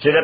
چې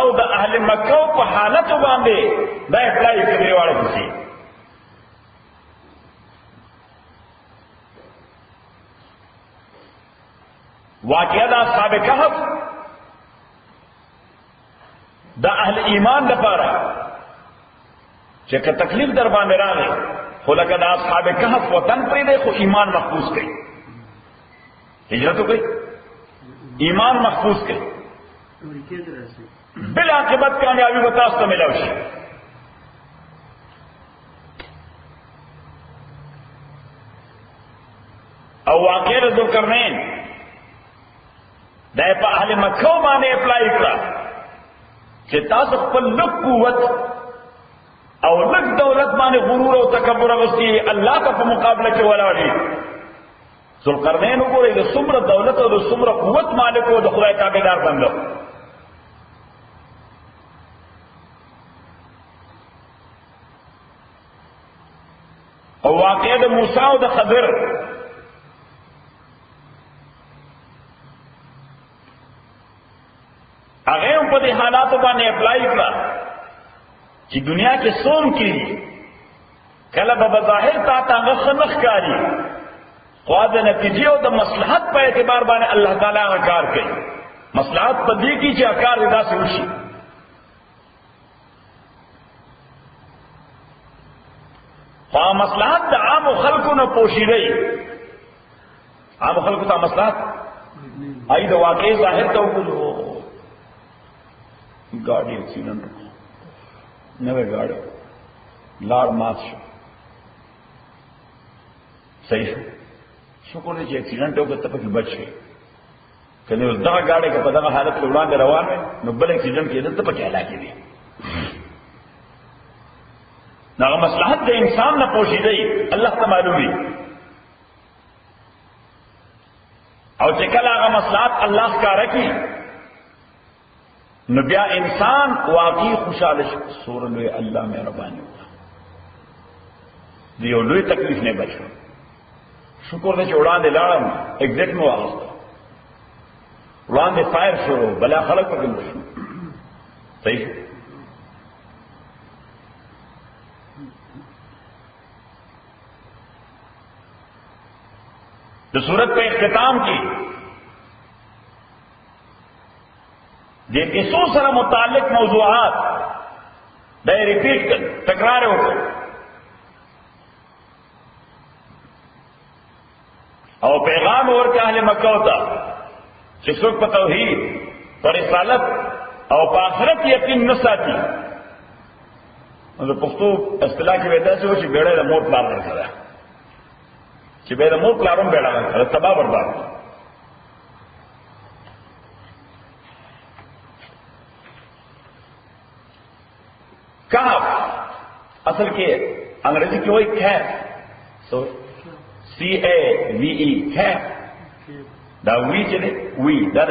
او د اهل مکه په حالت باندې دا اپلای کړی واړه کسی واقعا د اصحاب کهف د اهل ایمان لپاره چې که تکلیف در باندې راغی خو لکه د اصحاب کهف وطن پرې دی خو ایمان محفوظ کړي هجرت وکړي ایمان محفوظ کړي بلا عاقبت کامیابی بتاس تو ملا شي او واقع ذوالقرنین دا په اهل مکه باندې اپلای کړه چې تاسو خپل لږ قوت او لږ دولت باندې غرور او تکبر غوستي الله په مقابله کې ولاړی ذوالقرنین وګورئ د څومره دولت او د څومره قوت مالک او د خدای تابعدار بندو او واقع د موسی او د خضر هغه په دې حالاتو باندې اپلای کړه چې دنیا کې سوم کې کله به بظاهر تا هغه خنخ کاری خو د نتیجې او د مصلحت په اعتبار باندې الله تعالی هغه کار کوي مصلحت په دې کې چې کار ادا شي مصلحت د عام خلکو نه پوښیږي عام خلکو ته مصلحت آئی د واقعي ظاهر ته وګورو ګاډي اکسیډنټ نوې ګاډي لار مات شو صحیح شکر دې چې اکسیډنټ وکړ ته پکې بچ شي کله دا ګاډي په دغه حالت کې وړاندې روان وي نو بل اکسیډنټ کېده ته پکې هلاکې دي ناغه مصلحت د انسان نه پوښیدای الله ته معلومي او چې کله هغه مصلحت الله ښکارا کی نو بیا انسان واقعي خوشاله سور لوی الله مهرباني وکړه دیو لوی تکلیف نه بچو شکر دې چې وړاندې لاړم ایگزیکټ مو واغسته وړاندې فایر شروع بلا خلک پکې شو صحیح تو صورت پہ اختتام کی یہ قصوں سره متعلق موضوعات دا ریپیٹ کر تکرار ہو کر او پیغام ورکړ اهل مکه ته چې څوک په توحید پر رسالت او په آخرت یقین نه ساتي نو پښتو اصطلاح کې ودا چې چې بیړه د مور پلار سره چې به د مور پلارم بیړه سره تباہ برباد کاف اصل کې انګریزي کې وایي کیف سو CAVE کیف دا وی چې دی وی دا د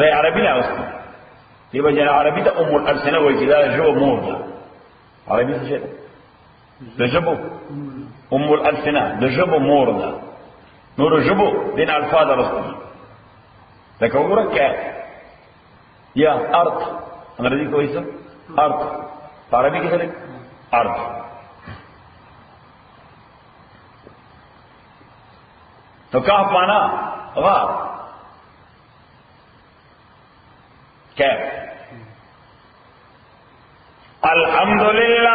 دا عربي نه اوسه دی به عربي ته ام الالسنه وایي چې دا جو مور ده عربي څه ده د جبو ام الالسنه د جبو مور ده نور جبو دین الفاظ رسول لکه وګوره کیف یا ارض انګریزي کې وایي څه ارض عربي کې څه دی ارض تو کہف مانا غار کیف الحمدللہ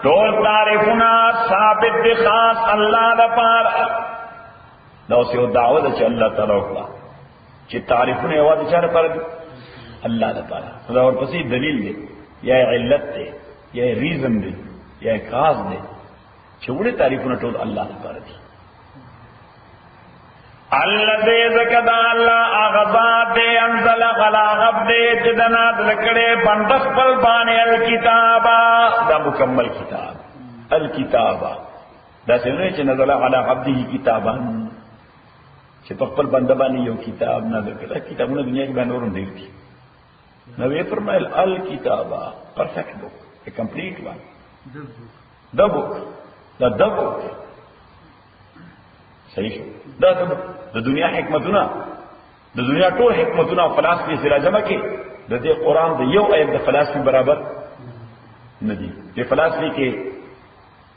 ټول تعریفنا ثابت دي خاص الله د پاره دا یو دعوه ده چې الله تعالی وکړه چې تعریفونه یوازې چا لپاره دي الله لپاره دا ورپسې دلیل دی یا علت دی یا ریزن دی یا کاز دی چې وړي تعریفونه ټول الله لپاره دي الذي ذکر الله اغذات انزل غلا غبد جدنا ذکرې بند خپل باندې الکتاب دا مکمل کتاب الکتاب دا څنګه چې نزل علی عبده کتابا چې خپل بنده باندې یو کتاب نازل کړه کتابونه دنیا کې باندې ورون دي نو یې فرمایل الکتاب پرفیکټ بک ا کمپلیټ وان the book صحیح شو دا د دنیا حکمتونه د دنیا ټول حکمتونه او فلسفه سره جمع کې د دې قران د یو آیت د فلسفه برابر نه دي د فلسفه کې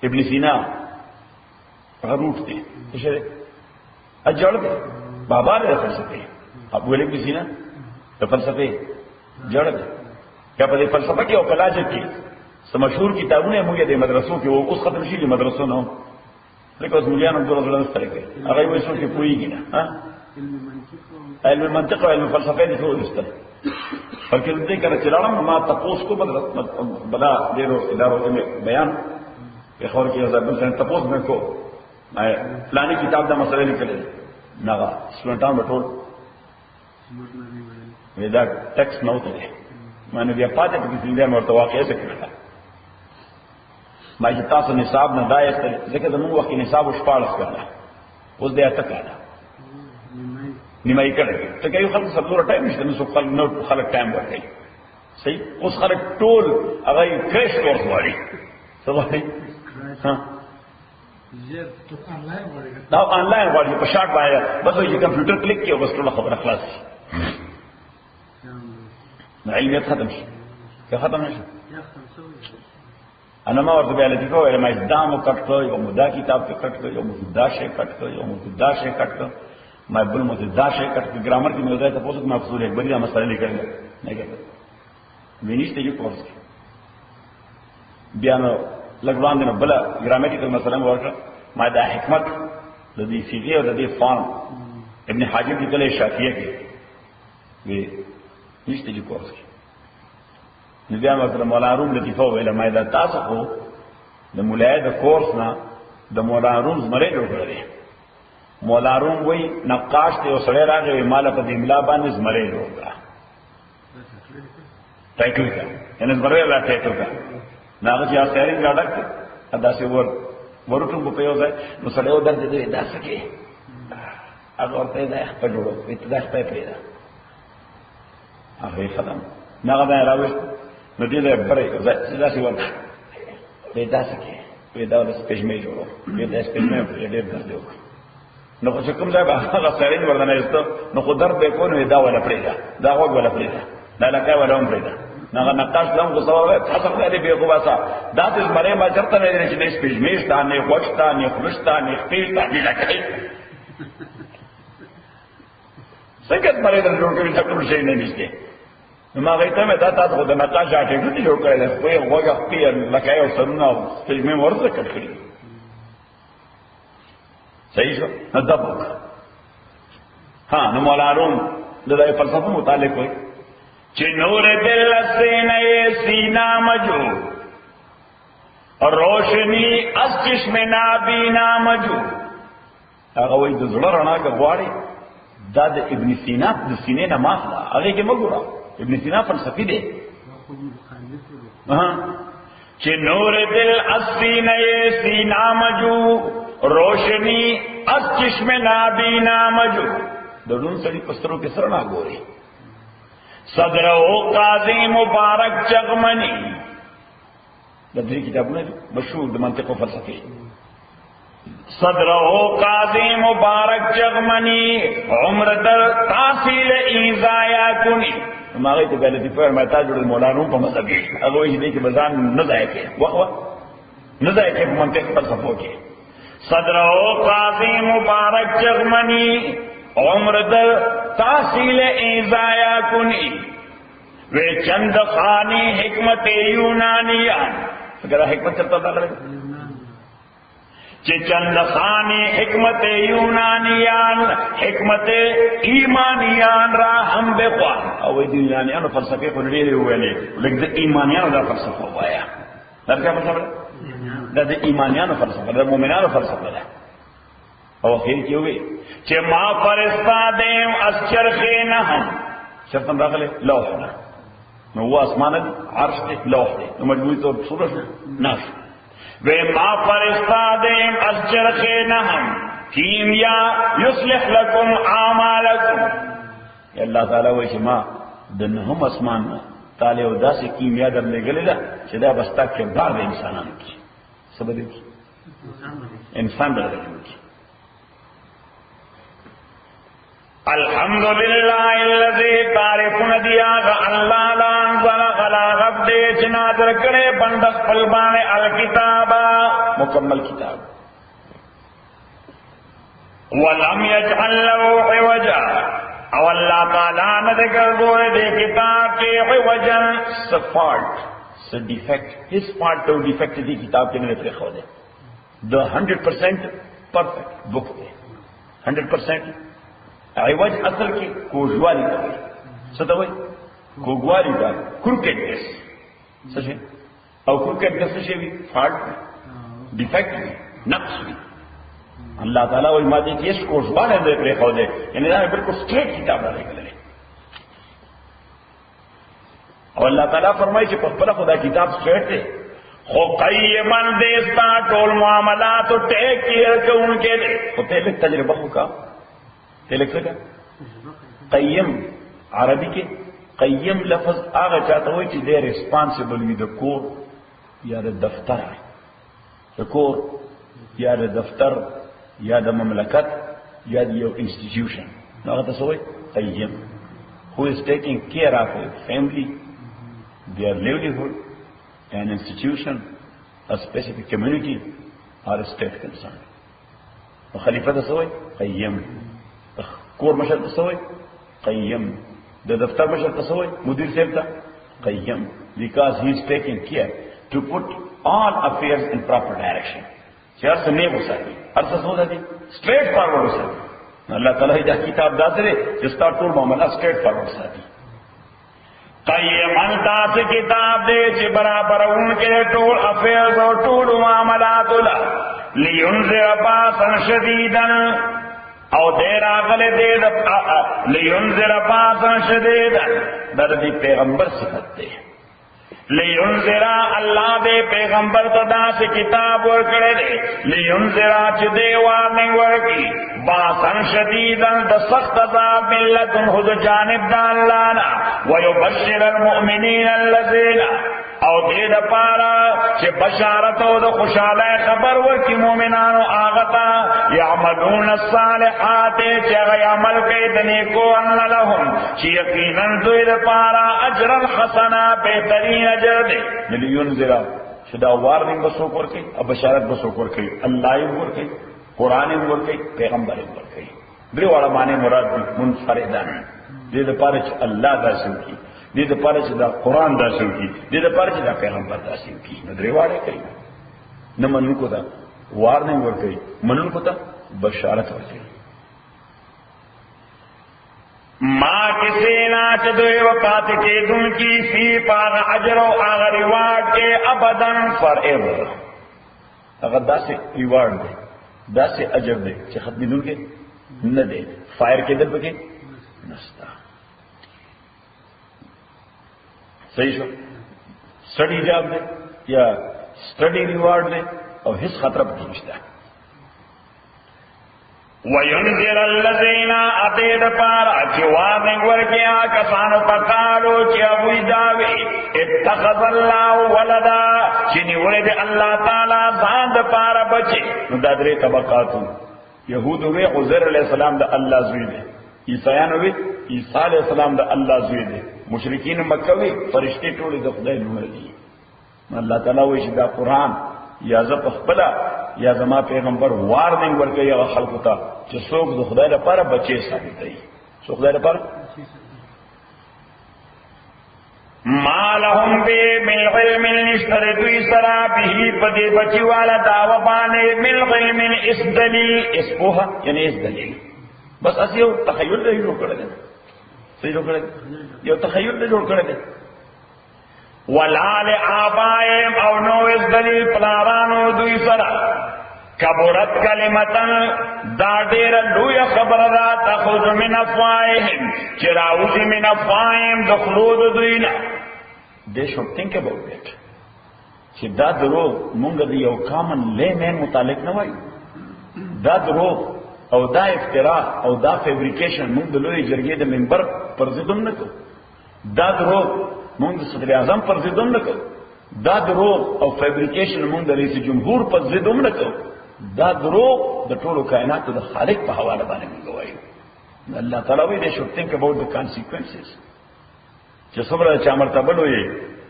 ابن سینا غروت دي څه اجل دي بابا د فلسفه ابو ابن سینا د فلسفه جوړ دي کله په فلسفه کې او کلاجه کې مشهور کتابونه موږ د مدرسو کې اوس ختم شي د مدرسو نه لکه اوس مليانو د ورځې سره کوي هغه وایي چې پوېږي نه علم منطق او علم فلسفه دي ټول استل فکر دې کړه چې راړم ما تاسو کو بلا ډیرو ادارو کې بیان په خور کې ځکه چې تاسو مې کو پلاني کتاب دا مسله لیکل نه سټوډنټان ټول ودا ټیکس نو ته مانه بیا پاتې په دې مرته واقعي څه کړه ما چې تاسو نصاب نه دایې ځکه زموږ وخت نصاب شپاړس کړه اوس دې اته کړه نیمه کړه ته کوي خلک سبزور ټایم نشته نو خپل نو خلک ټایم ورکړي صحیح اوس خلک ټول هغه کریش کورس وایي څه وایي ها دا آنلاین وایي په شارټ باندې بس یو کمپیوټر کلیک کې اوس ټول خبره خلاص علميت ختم شي ختم نشي انا ما ورته بیا لته کوم ما دامو کټو یو مدا کتاب کې کټو یو مدا شی کټو یو مدا شی کټو ما بل مدا شی کټو ګرامر کې موضوع ته پوښتنه مفصول ہے بڑی مسئله لیکل نه کېږي وینځته یو کورس بیا نو لګوان دي بل ګرامیټیکل مسله ورته ما دا حکمت د دې صيغه او د دې فارم ابن حاجب کې کله شافعیه کې وی نشته دي کورس کې نو بیا مثلا مولانا روم لطیفه ویله ما دا تاسو خو د مولای د کورس نه د مولانا روم زمره جوړ کړی مولانا روم وی نقاش ته وسړی راغی مال په دې املا باندې زمره جوړ کړه ټایټل کا ان زمره لا ټایټل کا ناغه چې اخیری راډک ادا سی ورټم په یو ځای نو سړی ودر دې دا سکے هغه ورته دا په جوړو اتداس په پیدا هغه ختم ناغه دا راوي نو دې له بره دا سی ور دې دا سکے په دا د سپېشمې جوړو دې د سپېشمې په دې درځو نو چې کوم ځای به هغه سړی ورننه ایستو نو خو در به کو نو دا ولا پریدا دا وګ ولا پریدا دا لکه ولا هم پریدا ناغه نقاش لم کو سوال تاسو دې به کو واسا دا دې مړې ما چرته نه دې چې سپېشمې ستانه وښتانه خلشتانه خپل دې لکه څنګه مړې د جوړ کړی څه شي نه نشته ما غیته مې دا تاسو د نقاش اټیټ جوړ کړل خو یې وګه خپل لکه یو سرونه تجمه ورته کړی صحیح شو ادب ها نو مولانا د فلسفه متعلق وي چې نور دل سینې سینا مجو اور روشنی از چشم نابینا مجو هغه وایي د زړه رڼا غواړي دا د ابن سینا د سینې نه ماخله هغه کې مګورا ابن سینا فلسفي دی چې نور دل از سینې سینا مجو روشنی از چشم نابینا مجو دړون سړي پسترو کې سرنا ګوري صدر او قاضی مبارک چغمنی د دې کتابونه مشهور د منطق او فلسفه صدر او قاضی مبارک چغمنی عمر در تحصیل ایزایا کنی ماغه ته غلطی فرمایتا جوړ مولانا په مذهب هغه یې دې کې بزان نه ځای کې وقوه نه ځای کې منطق فلسفه کې صدر او قاضی مبارک چغمنی عمر در تحصیل ایزایا کنی وے چند خانی حکمت یونانیان اگر حکمت چلتا تھا چه چند خانی حکمت یونانیان حکمت ایمانیان را ہم بے خوان او دی یونانیان فلسفے کو نڈیرے ہوئے لے لیکن دا ایمانیان دا فلسفہ ہوایا در کیا فلسفہ دا ایمانیان فلسفہ دا مومنان فلسفہ دا او خیر کی ہوئی چه ما فرستا دیم از چرخی نہم شرطن داخلے لوحنا نو وہ آسمان عرش دے لوح دے نو مجموعی طور سورج ناش وے ما فرستا دیم از چرخی نہم کیمیا یصلح لکم اعمالکم یا اللہ تعالیٰ ویچے ما دنہم آسمان تالے و دا سے کیمیا در لے گلے دا چه دا بستا کردار دے انسانان کی سبب دے کی انسان در لے کی الحمدللہ الذی تعریفون دیاغا اللہ لانزل غلاغب دے چنادر کرے بندق قلبان الکتابا مکمل کتاب ولم یجعل له عوجا او اللہ تعالیٰ ندگر دوئے دے کتاب کے عوجا سفارٹ ڈیفیکٹ ہس پارٹ تو ڈیفیکٹ دی کتاب کے میں پرخو دے دا 100% پرفیکٹ بک دے 100% عوج اصل کی کوجوالی دا ہوئی ستا ہوئی کوجوالی دا کرکٹنس سچے او کرکٹنس سے بھی فالٹ بھی ڈیفیکٹ بھی نقص بھی اللہ تعالیٰ وہی مادے کی اس کوجوالی دے پر خود دے یعنی دا بالکل سٹریٹ کتاب ڈالے گا لے اور اللہ تعالیٰ فرمائی کہ پخپلا خدا کتاب سٹریٹ دے خو قیمن دیستا ٹول معاملات ٹیک کیئر کے ان کے دے خو تیلک تجربہ کا لکھ سکا قیم عربی کے قیم لفظ آگا چاہتا ہوئی چی دے ریسپانسبل وی دا کور یا دا دفتر دا کور یا دا دفتر یا دا مملکت یا دا یو انسٹیٹیوشن آگا تصوئی قیم who is taking care of a family, their livelihood, an institution, a specific community or a state concern. خلیفہ تصوئی قیم کور مشر تصوی قیم the دفتر مشر تصوی مدیر صاحب تھا قیم because he is taking care to put all affairs in proper direction ہر سے NAB ہو سکتی ہر سے سو سکتی straight forward ہو سکتی اللہ تعالیٰ ہی کتاب داتے رہے جس کا ٹول معاملہ straight forward ہو سکتی قیم انتا سے کتاب دے چی برابر ان کے ٹول affairs اور ٹول معاملات لینذر باسا شدیدا او دیر آغل دید لینذر باسا شدیدا در دی پیغمبر صفت دے لینذر اللہ دے پیغمبر تدا سے کتاب ورکڑے دے لینذر چھ دے وارننگ ورکی باسا شدیدا دا سخت عذاب ملتن خود جانب دا اللانا ویبشر المؤمنین اللذین او دے دا پارا چھ بشارت او دا خوشالہ خبر ورکی مومنانو آغتا یعملون الصالحات چھ غی عمل قیدنی کو ان لهم چھ یقیناً دوی دا پارا اجر الحسنہ بہترین اجر دے ملیون ذرا شدا وارننگ بسوک ورکی اب بشارت بسوک ورکی اللہ ورکی قرآن ورکی پیغمبر ورکی دری والا معنی مراد بھی منفردن دے دا پارا چھ اللہ دا سوکی دې د پاره چې دا قران داسې وکړي دې د پاره چې دا پیغمبر داسې وکړي نو درې واړه کوي نه منونکو ته وارننګ ورکوي منونکو ته بشارت ورکوي ما کسی نا چدوی وقات کے دن کی فی پاغ عجر و آغا ریوارڈ کے ابدن فار ایور اگر دا سے ریوارڈ دے دا سے عجر دے چه ختمی دن کے نہ دے فائر کے در پکے نستا صحیح شو سٹڈی جاب دے یا سٹڈی ریوارڈ دے اور حس خطرہ پکی نشتا وَيُنذِرَ الَّذِينَ أَتَيْدَ پارا چوارنگ ورکیا کسانو پکارو چی ابوی داوی اتخذ اللہ ولدا چنی ورد اللہ تعالی زاند پارا بچے نو دادرے طبقاتو یہود ہوئے عزیر علیہ السلام دا اللہ زوی دے عیسیان ہوئے عیسیٰ علیہ السلام دا اللہ زوی دے مشرکین مکہ ہوئے فرشتے ٹوڑی دا خدای نور دی اللہ تعالی ہوئے دا قرآن یا زب اخبلا یا زما پیغمبر وارننگ ورکړي هغه خلکو ته چې څوک د خدای لپاره بچي ثابتوي څوک خدای لپاره ما لهم به من علم اشترطوا سرا به پدې بچي والا داوا باندې من علم اسدلیل اسپوها یعنی اسدلیل بس اسیو تخیل دی جوړ کړل صحیح جوړ کړل یو تخیل دی جوړ کړل ولا لآبائهم او نو اسدلیل پلارانو دوی سرا کبرت کلمتن دا دیر لوی خبر را تخرج من افواہهم چراوزی من افواہهم دخلود دوینا they should think about it چی دا دروغ مونگا دی یو کامن لے مین متعلق نوائی دا دروغ او دا افتراء او دا فیبریکیشن مونگ دلوی جرگی دا منبر پر زدن نکو دا دروغ مونگ دا صدر اعظم پر زدن نکو دا دروغ او فیبریکیشن مونگ دا رئیس جمهور پر زدن نکو دا دروغ د ټولو کائناتو د خالق په حواله باندې موږ الله تعالی وی دې شو think about the consequences چې صبر چا مرتبه لوي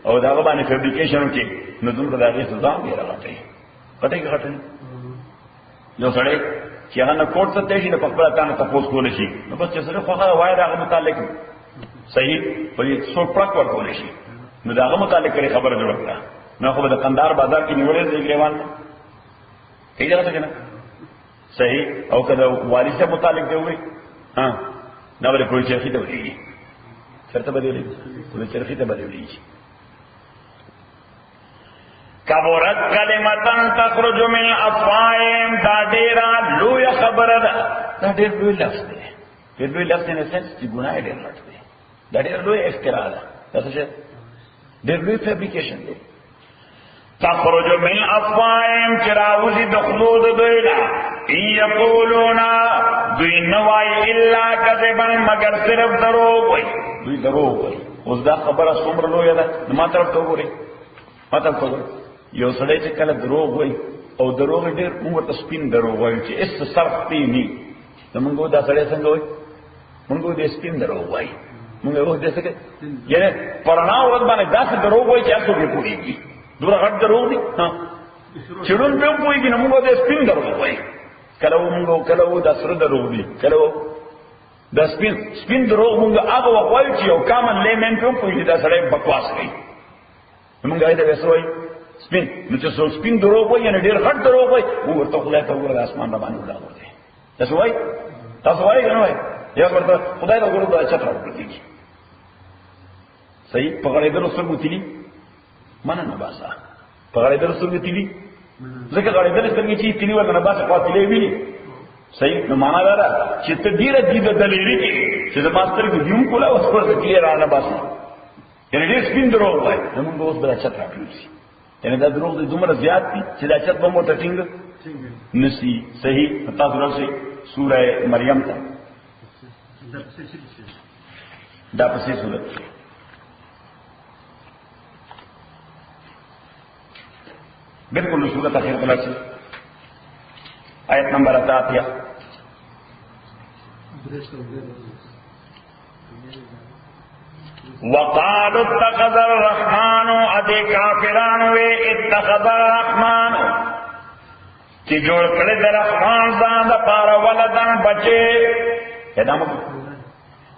او دا باندې فیبریکیشن وکي نو دومره د هغه سزا یې راغلی پټه کې غټل یو سړی چې هغه نه کوټ ته تېږي نه په خپل تانه تاسو کول شي نو بس چې سره خو هغه وای دا متعلق صحیح په څو پړک ورکول شي نو دا هغه متعلق لري خبره جوړه نو خو د قندار بازار کې نیولې دی ګریوان کئی جگہ تک ہے نا صحیح او کدا والد سے متعلق دے ہوئے ہاں نہ بولے کوئی چرخی تو بولے گی پھر تو بدلے کوئی چرخی تو بدلے گی کبرت کلمتن تخرج من افواہهم دا ډیرا لوی خبره ده دا ډیر لوی لفظ دی ډیر لوی لفظ نه سنس چې ګناه ډیر لټ دی دا ډیر لوی افتراء ده دا څه ډیر لوی فیبریکیشن دی تخرج من افواہهم چراوزی دخلود دوینا ان یقولونا دوی نوائی الا کذبا مگر صرف دروغ وی دوی دروغ وی اوس دا خبره څومره لویه ده نو ما طرف ته وګورئ ما طرف ته وګورئ یو سړی چې کله دروغ وی او دروغ ډېر موږ ورته سپین دروغ وایو چې اس صرف تینی نو موږ دا سړی څنګه وایو موږ دې سپین دروغ وایو موږ وایو دې څه یعنی پرانا ورځ باندې داسې دروغ وایي چې هڅه وکړي دورا غټ دروغ دی چړون په کوی کې موږ د سپین دروغ وایي کله موږ کله د سره دروغ دی کله د سپین دروغ موږ هغه وایو چې یو کامن لیمن په کوی کې دا سره بکواس کوي موږ دا وسوي سپین نو چې څو سپین دروغ وایي نه ډیر غټ دروغ وایي موږ ورته خدای ته وګورئ اسمان باندې ولاړ دی تاسو وایي نه وایي یا ورته خدای ته وګورئ چې څه راوړي صحیح په غړې درو سره وتلی مانا نباسا پا غړی در سرگی تیلی ذکر غړی در سرگی چی تیلی ورد نباسا خواہ تیلی ویلی صحیح نو مانا دارا چی تا دیر دید دلیری کی چی دا ماستر کی دیون کولا اس پر تیلی را نباسا یعنی دیر سپین دروغ بائی نمون با اس بدا چت را پیوسی یعنی دا دروغ دی دمرا زیاد تی چی دا چت بمو تا ٹنگ نسی صحیح تاثر سے سورہ مریم تا دا پسی سورت بالکل صورت آخر بلا سے آیت نمبر 88 وقالوا اتخذ الرحمن ادي کافران وی اتخذ الرحمن چې جوړ کړی د رحمان ځان د پاره ولدان بچي ادم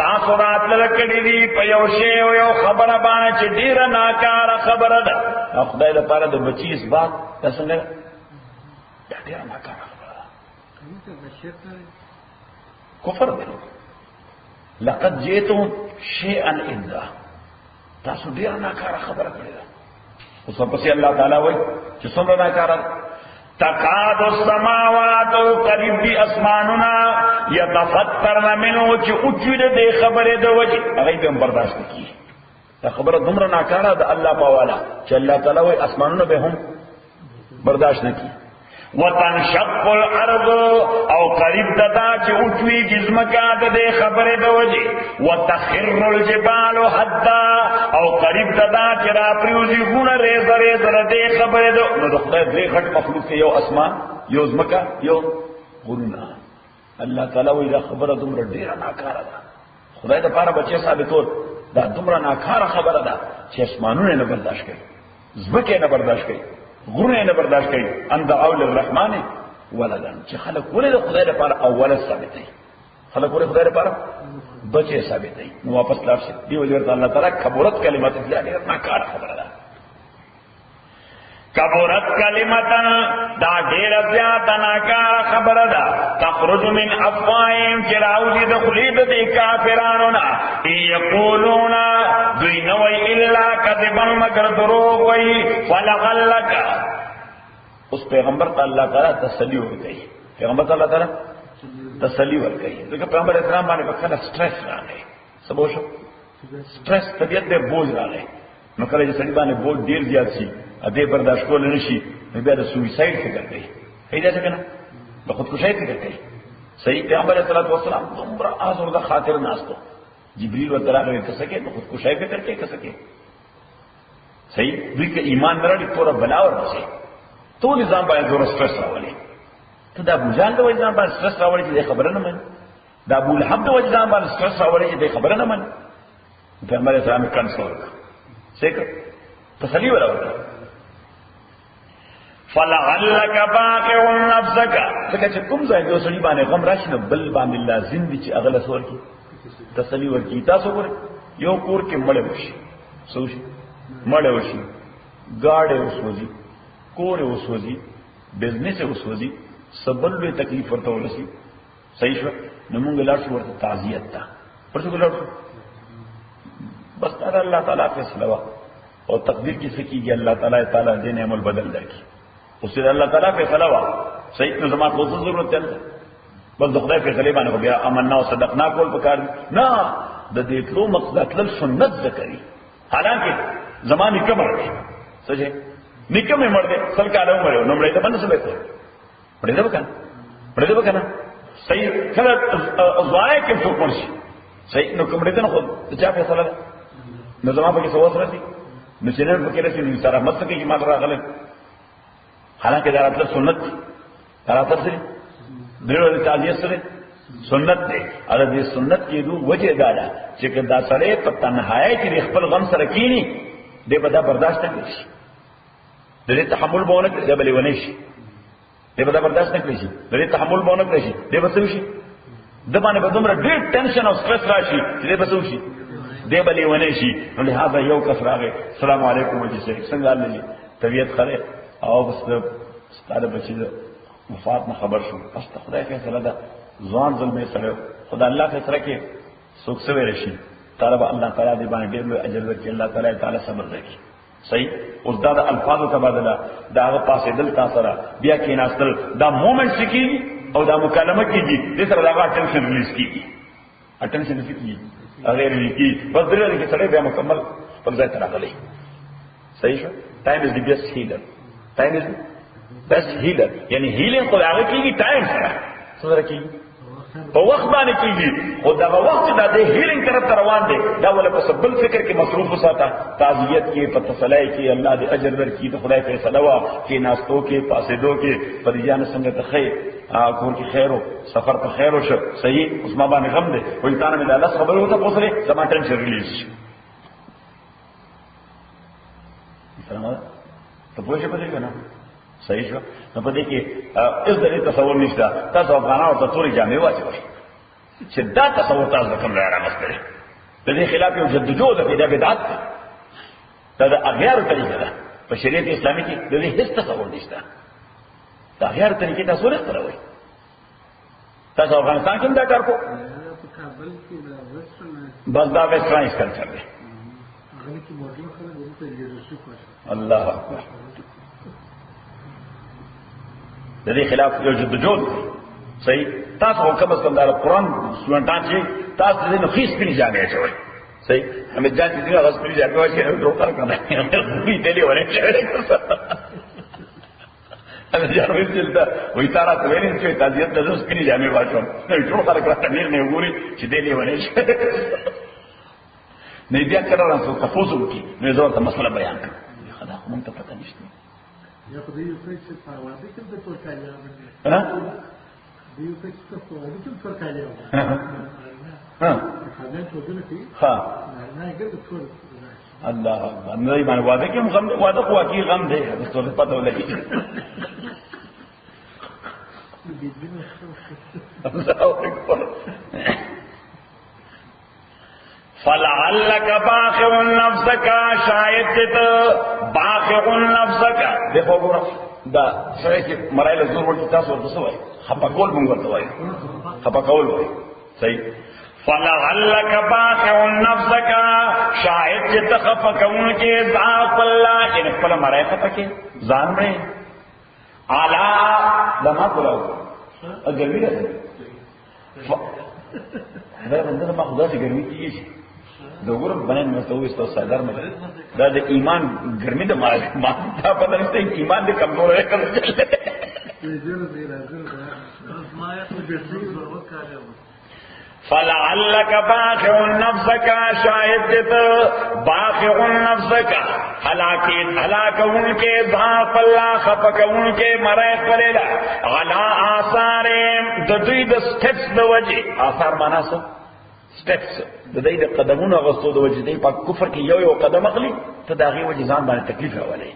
تاسو راتل کړي دي په یو شی او یو خبره باندې چې ډیره ناکاره خبره ده. خدای لپاره د بچی اثبات څنګه دا ډیره ناکاره خبره ده، کفر دی. لقد جئتم شيئا اذا، تاسو ډیره ناکاره خبره کړې ده. اوس په الله تعالی وایي چې څومره ناکاره تقاد السماوات، قریب دی اسماننا، یتفطرن منه، چې اوچوده دی خبره د وجه هغه به برداشت کی. دا خبره دومره ناکاره ده الله په والا چې الله تعالی وایي اسمانونه به هم برداشت نه کی. وتنشق الارض، او قریب دتا چې اوچوي جسمکا د خبره د وجه. وتخر الجبال حدا، او قریب دتا چې را پریوزي غونه ریز ریز د خبره د نو خدای دې غټ مخلوق یو اسمان یو زمکا یو غرونه. الله تعالی وی دا خبره دومره ډیره ناکاره ده، خدای د پاره بچي ثابتول دا دومره ناکاره خبره ده چې اسمانونه نه برداشت کوي، زمکه نه برداشت کوي، غرونه نه برداشت کوي. ان دعوا للرحمن ولدا، چې خلق ولې د خدای لپاره اوله ثابت دي، خلق ولې خدای لپاره بچي ثابت دي. نو واپس لاړ شي دی وجه الله تعالی کبرت کلمات ډیره ناکاره خبره ده. کبرت کلمتن، دا ډیر زیات ناکاره خبره ده. تخرج من افواههم، چې راوځي د خولې د کافرانو نه. یقولون، دوی نه وایي الا کذبا، مگر دروغ وایي. فلعلک، اوس پیغمبر ته الله تعالی تسلی ورکوي، پیغمبر ته الله تعالی تسلی ورکوي. ځکه پیغمبر اسلام باندې په کله سټرس راغی، سبو شو سټرس طبیعت دې بوج راغی. نو کله چې سړي باندې بوج ډیر زیات شي، دې برداشت کول نه شي، نو بیا د سویساید فکر کوي، پیدا څنګه د خودکشي فکر کوي. صحیح پیغمبر صلی الله علیه وسلم دومره آزرده خاطر ناستو، جبريل ورته راغی که سکے نو خودکشي فکر کوي که سکے. صحیح دوی که ایمان نه لري پورا بلا ورسي، ټول نظام باندې زور سټرس راولي. ته دا ابو جان د وجدان باندې سټرس راولي چې خبره نه مانی، دا ابو لهب د وجدان باندې سټرس راولي چې خبره نه مانی. پیغمبر اسلام کنټرول څنګه تسلی ولا ورته. فلعلک باقع نفسک، ځکه چې کوم ځای یو سړي باندې غم راشي نو بل باندې لازم دي چې اغله سور کی تسلی ورکی. تاسو ګورئ یو کور کې مړ وشي، سوشي مړ وشي، گاډه وسوځي، کور وسوځي، بزنس وسوځي، سبل له تکلیف ورته ولسی. صحیح شو. نو موږ لاړ شو ورته تعزیت ته، ورته لاړ شو. بس دا الله تعالی فیصله وا او تقدیر کی سکیږي، الله تعالی دین عمل بدل درکړي. اوس الله تعالی فیصله وا صحیح نو زما کو ضرورت ده، بس د خدای فیصله باندې بیا امننا او صدقنا کول پکار نه. د دې ټول مقصد تل سنت ذکرې، حالانکه زمانه کمر دي سجه نکمه مړ دې سل کاله عمر نو مړ ته باندې څه وکړ پړې ده وکنه صحیح کله ازوای کې څوک ورشي صحیح نو کوم دې نه خو چا فیصله ده نو زما په کې څه وسره دي نو چې نه پکې رسې نو سره مت کې ما راغله. حالانکه دا راتل سنت دي، راتل سره درو تعزیه سره سنت دی. اره دې سنت کې دو وجه دا ده چې دا سره په تنهایی کې خپل غم سره کینی دې بدا برداشت نه کوي، دې تحمل بونه کې دې بلې ونی شي، دې بدا برداشت نه کوي، دې تحمل بونه کوي شي، دې بسو شي د باندې بدومره ډېر ټینشن او سټرس راشي دې بسو شي، دې بلې ونی شي. نو لہذا یو کس راغی السلام علیکم وجه سره څنګه لې طبیعت خره او بس ستاره بچی وفات نه خبر شو، بس خدای فیصله ده ځوان ظلمې سره خدای الله فیصله کې څوک سوي رشي طالب الله تعالی دې باندې ډېر لوی اجر ورکړي، الله تعالی صبر وکړي. صحیح. اوس دا د الفاظو تبادله دا هغه پاسې دل تاسو را بیا کې ناستل دا مومنت سکی او دا مکالمه کیږي دې سره دا اټنشن ریلیز کیږي، اټنشن کیږي هغه ریلیز کیږي بس درې کې سره بیا مکمل پر ځای تر راغلي. صحیح شو. ټایم از دی بیسټ هیلر، ټایم از بیسټ هیلر، یعنی هیلینګ خو هغه کیږي ټایم سره سره کیږي په وخت باندې کیږي، خو دا وخت چې د هیلینګ طرف ته روان دی دا ول په سبل فکر کې مصروف وساته، تعزیت کې په تسلی کې الله دې اجر ورکړي، د خدای فیصله وا کې ناستو کې پاسېدو کې پریجان څنګه ته خیر کور کې خیر او سفر ته خیر وشو. صحیح. اوس ما باندې غم دی وای تا نه الله خبر وته پوسره زما ټنشن ریلیز سلام ته پوښتنه پدې کنه صحیح شو. نو په دې کې اس دې تصور نشته. تاسو افغانانو ته توري جامې واچوي چې دا تصور تاسو کوم را راغلی. د دې خلاف یو جدوجہد دی، دا بدعت دی، دا د اغیار طریقه ده. په شریعت اسلامي کې د دې هیڅ تصور نشته. دا اغیار طریقې تاسو ورته راوي. تاسو افغانستان کې دا کار کو بس دا ویسټرنایز کلچر دی. الله اکبر. د دې خلاف یو جدوجہد صحیح. تاسو کوم څه دا قرآن سټوډنټان چې تاسو دې نو خیس پني ځانګړي شوی صحیح. همې ځان دې هغه پني ځانګړي چې نو ډوکر کنه دې دې ورې انا ځان ویل دا وې تارا ته ویل چې تاسو دې د پني ځانګړي واچو نو ټول خلک راته نه وګوري چې دې دې ورې نه دې کړه راځو تاسو کې نو زه ته مسله بیان کړم. خدا خو مونږ ته پته نشته. یا په دې یو څه چې په واده کې د پورتالیا ها دیو څه چې په واده کې پورتالیا ها خدای ته ودل کی ها نه ګرځي ټول الله اکبر. نه باندې واده کې غم واده خو کی غم دی څه پته ولګي. الله اکبر. فلعلك باخع نفسك شاید باخع نفسك. دیکھو ګور دا سره چې مرایله زور ورته تاسو ورته وایي خپکول مونږ ورته وایي خپکول وایي صحیح. فلعلك باخع نفسك شاید چې تخفقون کې ذات الله ان خپل مرایله پکې ځان مې اعلی دما کولاو اګوی راځي دا بنده ما خدا سے ګرمي کیږي د ورم باندې مستوي ستو صدر مې دا د ایمان ګرمي د ما دا په دې کې ایمان دې کمزور ہے فلعلك باخع نفسك شاید باخع نفسك ہلاک ان کے ضعف اللہ خفق ان کے مرے پلیلا علا آثار دوی د سټپس د وجه آثار معنا څه سټپس د دې د قدمونو غوستو د وجه دی په کفر کې یو قدم اخلي ته دا غي وجه ځان باندې تکلیف راولي.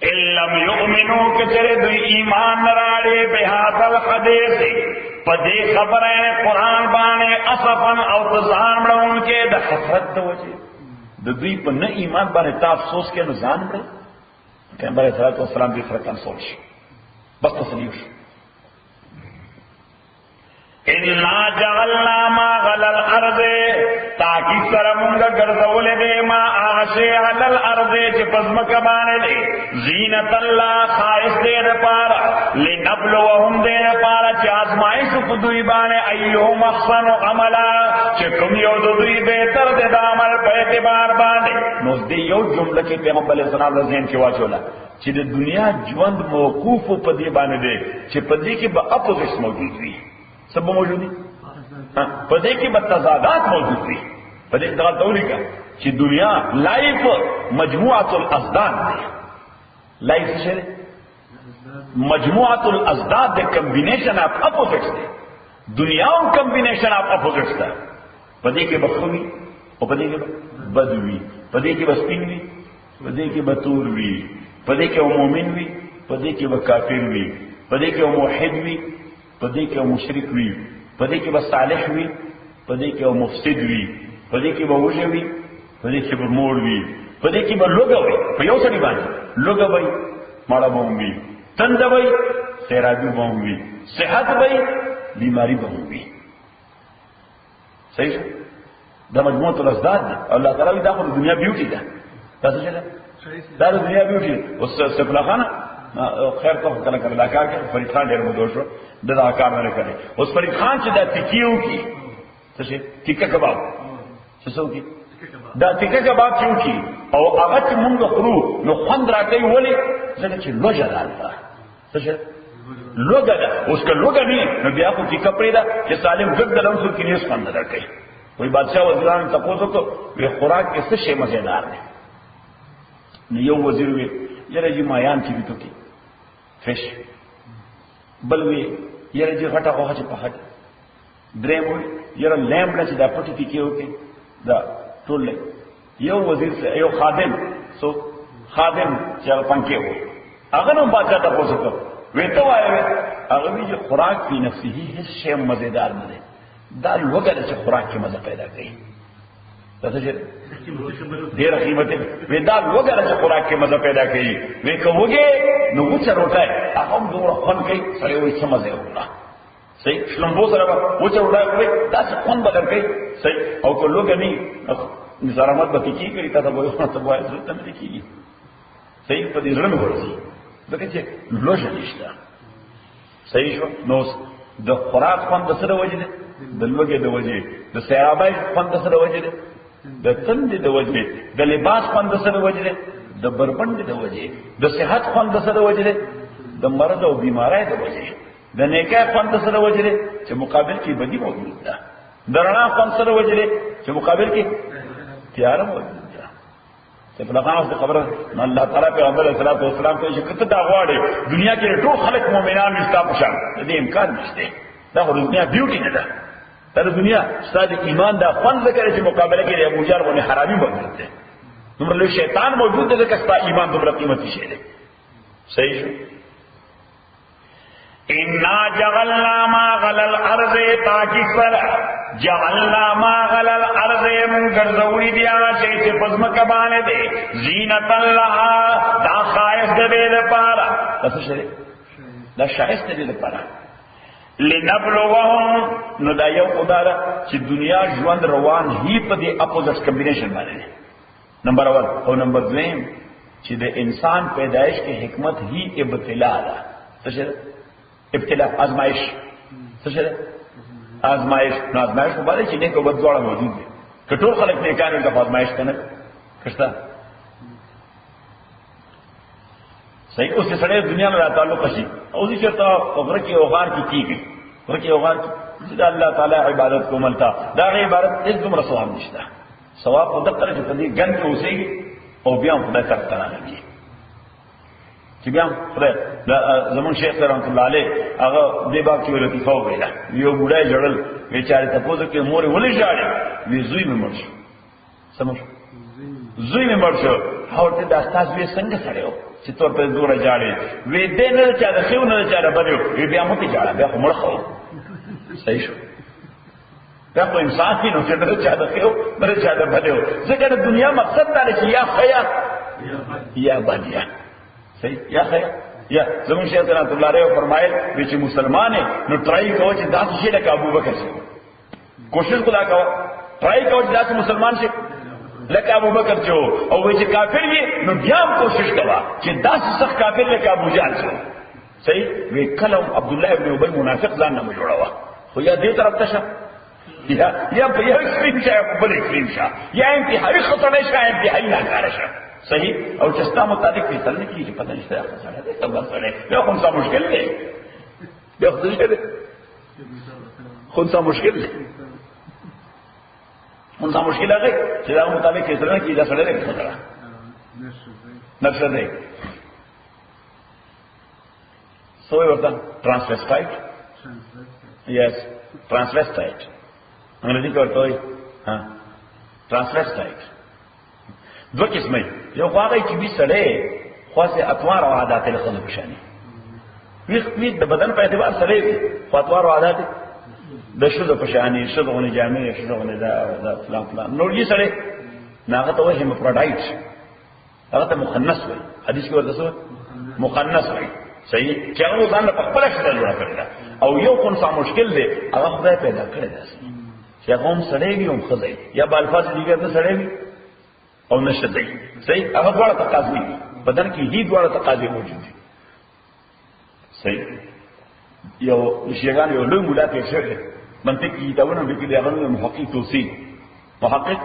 ان لم يؤمنوا كثر دوی ایمان راړي به هاذ الحديث پدې خبره قرآن باندې اسفن او ځان مړون کې د حسرت د وجه د دوی په نه ایمان باندې تا افسوس کې نه ځان مړ. پیغمبر صلی الله علیه وسلم دې سره کنسول شي بس تسلیو شي. انا جعلنا ما غلل الارض تاکي سره مونږ ګرځولې دې ما عاشي على الارض چې پزمک باندې دې زینت الله خائس دې لپاره لنبلوهم دې لپاره چې آزمائش کو دوی باندې ايهم احسن عملا چې کوم یو دوی بهتر دې د عمل په اعتبار باندې. نو دې یو جمله کې پیغمبر صلی الله علیه وسلم کې واچولا چې د دنیا ژوند موقوف په دې باندې دې چې په دې کې به اپوزیټ موجود وي. سب موجود دي په دې کې به تضادات موجود دي. په دې ډول توري کا چې دنیا لایف مجموعه الازداد دی. لایف څه دی؟ مجموعه الازداد د کمبینیشن اف اپوزیټس دی. دنیا او کمبینیشن اف اپوزیټس ده. په دې کې بخوي او په دې کې بدوي، په دې کې بسپین وي، په دې کې بتور وي، په دې کې مؤمن وي، په دې کې کافر وي، په دې کې موحد وي، په دې کې مشرک وي، په دې کې صالح وي، په دې کې مفسد وي، په دې کې وجه وي، په دې کې مور وي، په دې کې لوګه وي. په یو څه باندې لوګه وي، ماړه وي، تند وي، سیرابي وي، صحت وي، بیماری وي. صحیح دا مجموعه الازداد دي. الله تعالی دا خو دنیا بیوټي ده. تاسو څه ده؟ دا دنیا بیوټي اوس سپلا خانه خیر ته کله کله دا کار کوي. فرید خان ډېر مدوش و دا کار نه کوي. اوس فرید خان چې دا تکیو کی څه شي ټیکا کباب څه څو کی دا ټیکا کباب کیو کی او هغه چې مونږ خورو نو خوند راکوي. ولې ځکه چې لوجه ده. څه شي لوګه ده. اوس که لوګه نه نو بیا خو ټیکا پرې ده چې سالم ګډ د لوسو کې نه خوند راکوي. وای بادشاہ وزیران تاسو ته وی خوراک کې څه شی مزیدار دی. نو یو وزیر وی یره جی مایان چې ویتو کې فش بل وی یره جی غټه غوښه چې په هټ درې وی یره لیمب نه چې دا پټی کې کېو کې دا ټول یو وزیر یو خادم سو خادم چې پنکې وو هغه نو بادشاہ تاسو کو وې ته وایې هغه وی چې خوراک په نفسه هیڅ شی مزیدار نه دی دا لوګره چې خوراک کې مزه پیدا کوي دا څه ډېر قیمت وی دا لوګره چې خوراک کې مزه پیدا کوي وی کوږه نو وڅ روټای هغه دوه خون کوي سره وي څه مزه وکړه صحیح شلمبو سره وڅ روټای کوي دا څه خون بدل کوي صحیح او کو لوګ نه نظارت به کی کوي تاسو به ته وایي ضرورت نه کیږي صحیح په دې ځړم ورسي دغه چې لوژ نشته صحیح شو نو د خوراک خوند سره وجه د لوګي د وجه د سیرابای خوند سره وجه د تند د وجه د لباس خوند سره وجه د بربند د وجه د صحت خوند سره وجه د مرض او بیماری د وجه د نیکه خوند سره وجه چې مقابل کې بدی موجود ده د رڼا خوند سره وجه چې مقابل کې تیار موجود ده چې په لغاوس د خبره الله تعالی پیغمبر صلی الله علیه وسلم ته چې کته دا غواړي دنیا کې ټول خلک مؤمنان نشته پښان دې امکان نشته دا دنیا بیوټی نه ده دا دنیا ستاسو ایمان دا خوند ذکر چې مقابله کې ابو جهل باندې حرامي موجود ده نو له شیطان موجود ده چې ستاسو ایمان دومره قیمتي شی دی صحیح شو انا جعلنا ما غلل الارض تاکي سر جعلنا ما غلل الارض من غزوی بیا چې پزمک باندې دي زینت الله دا خایس دې لپاره څه شي دا شایست دې لپاره لنبلوهم نو دا یو خدای چې دنیا ژوند روان هی په دې اپوزټ کمبینیشن باندې نمبر 1 او نمبر 2 چې د انسان پیدایش کې حکمت هی ابتلا ده څه ابتلاء آزمائش څه شي آزمائش نو آزمائش په باندې چې نه کو بدواړه موجود دي کټور خلک نه کاري د آزمائش کنه کښتا صحیح اوس سره دنیا له تعلق شي او چې چرته خبره کې اوغار کې کیږي ورکه اوغار چې الله تعالی عبادت کوملتا دا عبادت هیڅ دومره ثواب نشته ثواب په دغه چې په دې ګن کې اوسېږي او بیا خدای طرف ته راځي چې بیا خدای زمون شیخ رحمت الله علیه هغه دې باب کې لطیفه ویلا یو بوډای جوړل بیچاره تاسو کې مور ولې ژاړي وی زوی مې مړ شو سمو زوی مې مړ شو هاوته د استاد وی څنګه سره چې تور په زور ژاړي وی دې نه چا د خيو نه چا د بدو وی بیا مو ته ژاړه بیا مړ خو صحیح شو دا خو انسان دی نو چې د چا د خيو بل چا د بدو ځکه د دنیا مقصد دا چې یا خیا یا بدیا صحیح یا خیا یا زمون شیخ رحمت الله علیه فرمایل چې مسلمان نو ټرای کوي چې داسې شي لکه ابو بکر شي کوشش وکړه ټرای کوي چې داسې مسلمان شي لکه ابو بکر چې او چې کافر وي نو بیا هم کوشش وکړه چې داسې سخت کافر لکه ابو جهل شي صحیح وی کلم عبد الله ابن ابي منافق ځان نه جوړاوه خو یا دې طرف ته شه یا په یو سپین شه په بل سپین شه یا انتهایی خطرناک شه انتهایی ناکاره شه صحیح او چې ستا مطابق فیصله کیږي پته نشته خساره ده تبر سره یو کوم څه مشکل دی یو څه دی خو څه مشکل دی خو څه مشکل هغه چې دا مطابق فیصله کیږي دا سره ده خساره نفسه ده سوې ورته ترانسویسټایټ یس ترانسویسټایټ انګریزي کې ورته وایي ها ترانسویسټایټ دو قسمه یو هغه چې به سره خاصه اطوار او عادت له خلکو بشاني وی د بدن په اعتبار سره اطوار او عادت د شذ په شاني شذونه جامع شذونه دا فلان فلان نو یې سره ناغه ته وایي مفردایت هغه ته مخنث وایي حدیث کې ورته مخنث وایي صحیح چې هغه ځان په خپل شکل جوړ کړی او یو کوم څه مشکل دی هغه خدای پیدا کړی دی چې هغه هم سره وي هم خدای یا په الفاظ دیګر نه سره وي او نشته دی صحیح هغه ډول تقاضي بدن کې هیڅ ډول تقاضي موجود دي صحیح یو شیغان یو لوی مولا ته شوی منطق کی کتابونه به کې هغه محقق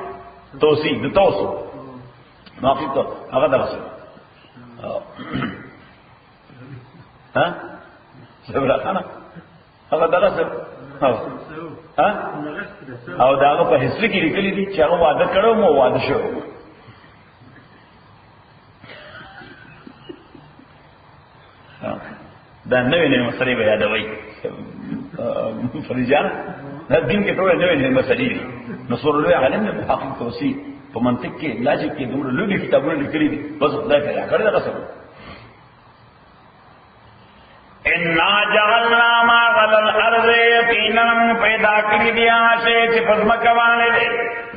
توصیف د توصو محقق هغه درسه ها سبرا خانه هغه درسه ها او داغه په هیڅ کې لیکلي دي چې هغه وعده کړو مو وعده شو دا نوې نوې مسلې به یادوي فریجان دا دین کې ټول نوې نوې مسلې دي نو سورلوی عالم نه محقق توصیف په منطق کې لاجیک کې دومره لوی کتابونه لیکلي دي بس خدای پیدا کړی دا څه انا جعلنا ما غل الارض یقینا پیدا کړی دی هغه چې پزمکه باندې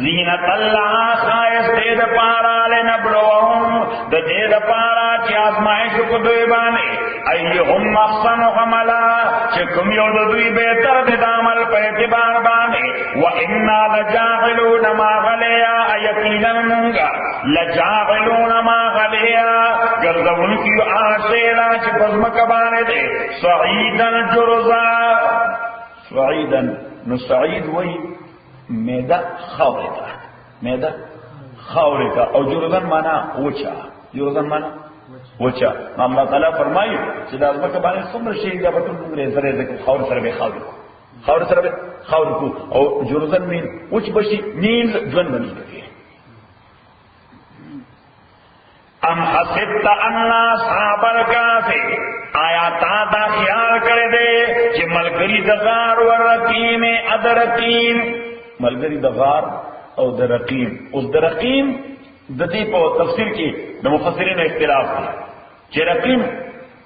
زینت الله خایس دې د پارا لنبلوهم د دې د پارا چې آزمائش کو دوی باندې ایهم احسن عملا چې کوم یو د دوی بهتر د عمل په اعتبار باندې و انا لجاعلون ما غلیا یقینا مونږه لجاعلون ما غلیا ګرځون کیو آشیرا چې پزمکه باندې صعیدا جرزا صعیدا نو صعید وای میدا خاورتا میدا خاورتا او جرزن معنا وچا جرزن معنا وچا الله تعالی فرمایي چې د ازمکه باندې څومره شي دا به ټول موږ زره زکه خاور سره به خاور سره به خاور کو او جرزن مين وچ بشي نیل ځن بني کوي ام حسبت ان اصحاب الكهف آیا تا دا خیال کړی دی چې ملګری د غار او رقیم ادرقیم ملګری د غار او د رقیم اوس د رقیم د دې په تفسیر کې د مفسرین اختلاف دی چې رقیم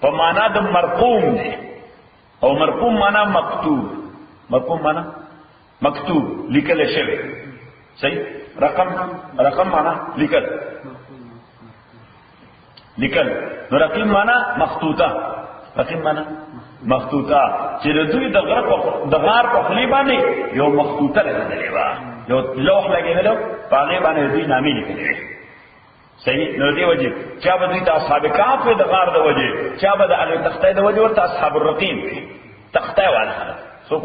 په معنا د مرقوم دی او مرقوم معنا مکتوب مرقوم معنا مکتوب لیکل شوی صحیح رقم معنا لیکل نو رقیم معنا مخطوطه رقیم معنا مخطوطه چې دوی د غار په خلی باندې یو مخطوطه لګېدلې و یو لوح لګېدلو په هغه باندې دوی نامې لیکلې صحیح نو دی وجه چا به دوی ته اصحاب کهف د غار د وجه چا به د هغه تختې د وجه ورته اصحاب الرقیم تختې والا خلک څوک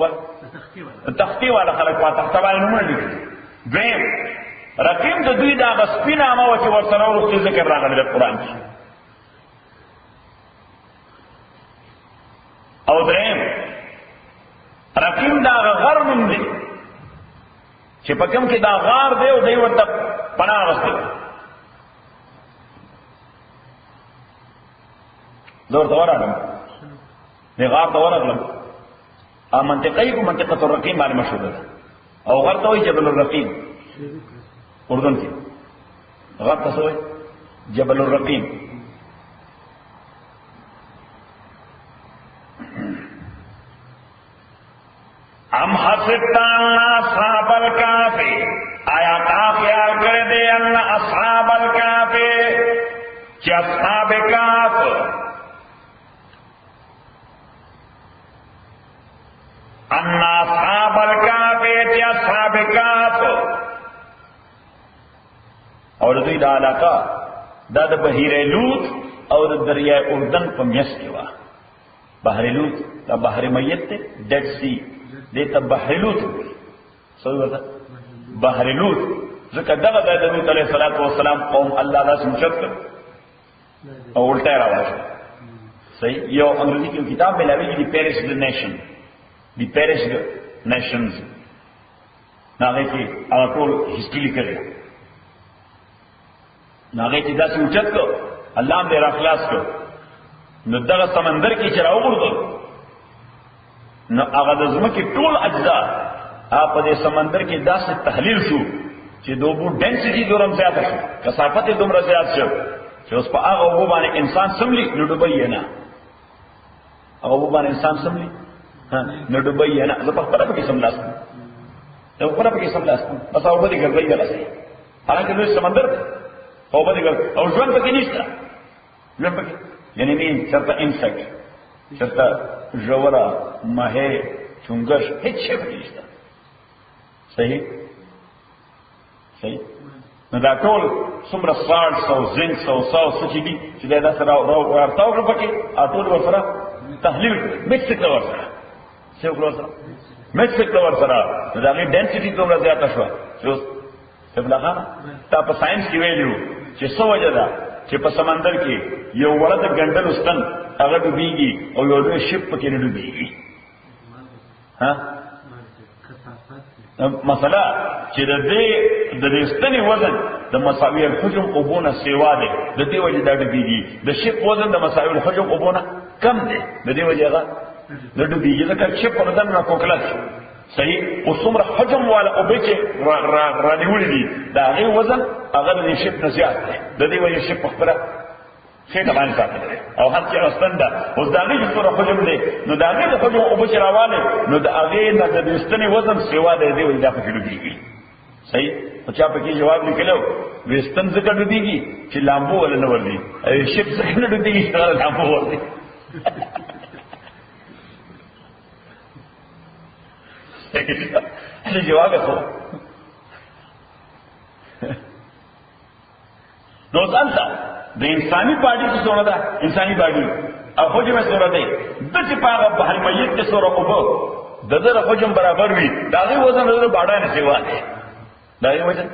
تختې والا خلک په تختې باندې نوم لیکي دویم رقیم د دوی د غسپینه ما چې ورسره ورته ذکر راغلی د قران کې او دریم رقیم دا غر نوم دی چې په کوم کې دا غار دی او دوی ورته پناه غوښتل زور ته ورغلم دی غار ته ورغلم منطقه کو منطقه الرقیم باندې مشهور ده او غر ته وایي جبل الرقیم اردن کې غر ته وایي جبل الرقیم ام حسبت ان اصحاب الكهف آیا تا خیال کړی دی ان اصحاب الكهف چې اصحاب کهف ان اصحاب الكهف چې اصحاب کهف او دوی دا علاقه دا د بحیره لوط او د دریای اردن په میس کې و بحر لوط دا بحر میت ته ډیډ سی دیتا بحر لوط سوی ورته بحر لوط ځکه دغه د لوط علیه السلام قوم الله دا سمچت او الټا راوځي صحیح یو انګریزي کې کتاب ملاوي دی پیرشډ نیشنز هغه کې هغه ټول هیستوري لیکلی هغه چې دا سمچت کو الله دې را خلاص کو نو دغه سمندر کې چې راوغورځول نو هغه د ځمکې ټول اجزا په دې سمندر کې داسې تحلیل شو چې د اوبو ډنسټي دومره زیاته شو کثافت دومره زیات شو چې اوس په هغه اوبو باندې انسان سملی نو ډوبای نه هغه اوبو باندې انسان سملی نو ډوبای نه زه په خپل کې سملاستم نو خپل کې سملاستم بس اوبو دې ګرځي غلاسي هغه نو سمندر اوبو دې ګرځي او ژوند پکې نشته ژوند پکې یعنی نه چرته انسیکټ چرته جوړه ماهی چونګش هیڅ شی نشته صحیح نو دا ټول څومره سالټس او زنکس او ساوس چې دي چې دا سره ورتاو کړو پکې ټول ورسره تحلیل مکس کړو ورسره څه وکړو سره مکس کړو ورسره دا غي ډنسټي دومره زیاته شو چې ابلغه تا په ساينس کې ویلو چې څه وجه ده چې په سمندر کې یو وړه د ګنډل وستن هغه ډوبېږي او یو لوی شپ پکې نه ډوبېږي مسله چې د دې ستنې وزن د مساوي الحجم اوبونه سیوا دی د دې وجه دا ډوبېږي د شپ وزن د مساوي الحجم اوبونه کم دی د دې وجه هغه د ډوبېږي ځکه شپ په بدن نه کوکلک صحیح او څومره حجم والا اوبه چې رانیولې دي دا هغه وزن هغه د شپ نه زیات دی د دې وجه شپ خپله خېټه باندې ساتل او هر څه واستنده اوس دا نه چې سره حجم دی نو دا نه د حجم او بچراواله نو د هغه نه د وستنې وزن سیوا دی وي دا پکې لګيږي صحیح او چا پکې جواب لیکلو وستن څخه ډډيږي چې لامبو ولا نه وردي ای شپ څخه نه ډډيږي چې لامبو وردي څه جواب وکړو نو ځانته د انساني باډي څه سره ده انساني باډي او حجم سره ده د چې پاغه بحر میت کې سره کوو د دغه حجم برابر وي دا غي وزن د باډا نه سیوا ده دا یو وجه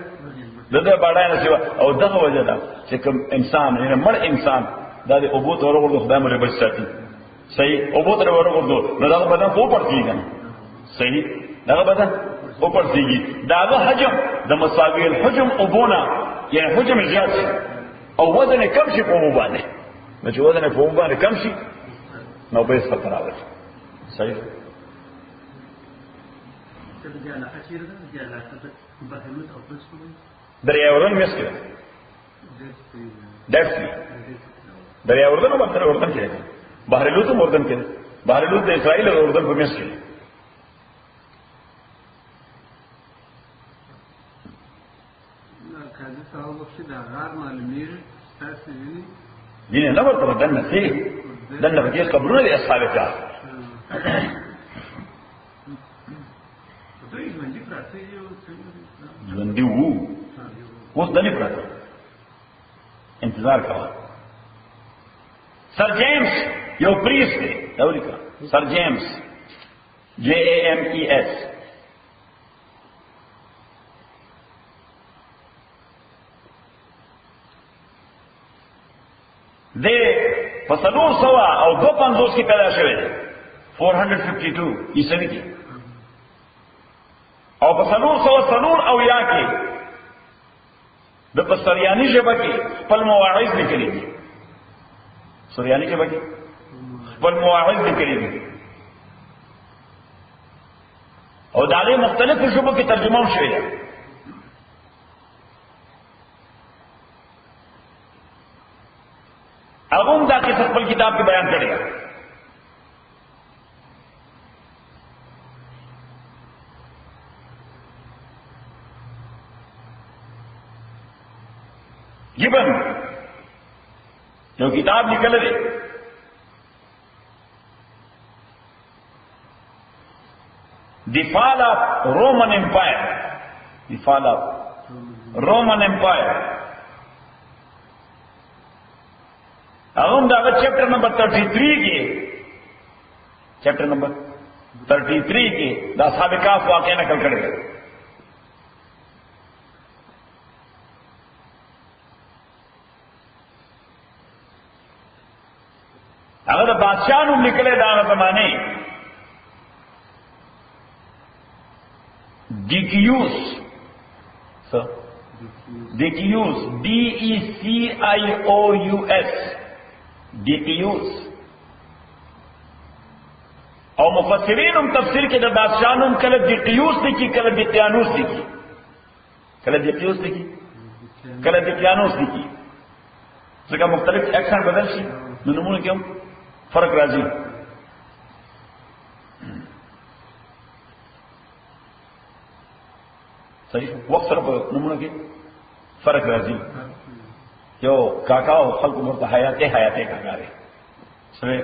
دغه باډا نه سیوا او دغه وجه ده چې کوم انسان یعنی مړ انسان دا د ابو تور ورغلو خدای مله بچ ساتي صحیح ابو تور ورغلو نو دا بدن کو پړتي کنه صحیح دا بدن کو پړتيږي دا حجم د مساوي الحجم ابونا یعنی حجم زیات او وزن کم شي په باندې نو چې وزن په باندې کم شي نو به څه راوړي صحیح دریا اردن مسکه دفي دریا اردن او بحر اردن کې بحر لوط اردن کې بحر لوط د اسرائیل او اردن په مسکه دین نه ورته دنه سي دنه کې قبرونه دي اصحاب کا ژوندي وو اوس دنه پراته انتظار کاوه سر جیمز یو پریس دی اوریکا سر جیمز JAMES دے پسلور سوا او 250 کی پیدا شوه دے 452 عیسوی کی او پسلور سوا سلور او یا کی د پسریانی جبه کی خپل مواعظ لیکلي دي سریانی جبه کی خپل مواعظ لیکلي دي او داغه مختلفو شبو کی ترجمه هم شوی ده اغم دا قصه خپل کتاب کې بیان کړی gibbon یو کتاب لیکل دی The Fall of Roman Empire. The Fall of Roman Empire. اغم دا چیپٹر نمبر 33 کی چیپٹر نمبر 33 کی دا اصحاب کہف واقعہ نقل کرے گا اگر بادشاہ نو نکلے دا زمانے ڈیکیوس ڈیکیوس DECIOUS ڈیکیوس او مفسرین هم تفسیر کې د بادشاہ نوم کله ډیکیوس لیکي کله ډیکیانوس لیکي کله ډیکیوس لیکي کله ډیکیانوس لیکي ځکه مختلف اکثر بدل شي نو نومونه کې هم فرق راځي صحیح وخت سره په نومونه کې فرق راځي یو کاکا او خلق مرته حیاته کاکا لري سره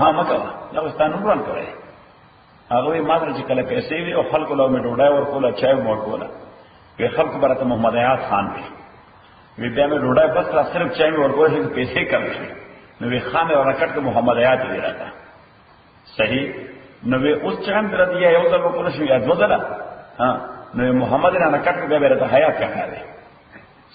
ها مکه دا ستانو وران کړي هغه ما سره چې کله پیسې وي او خلق له مې ډوډۍ ورکوله چای مور کوله په خلق برته محمد حیات خان دی وی بیا مې ډوډۍ بس را صرف چای مې ورکوله چې پیسې کم شي نو وی خان ورکټ ته محمد حیات دی راته صحیح نو وی اوس چاند را دی یو ځل ورکوله شو یاد وځه ها نو محمد نه کټ به بیرته حیات کا کړی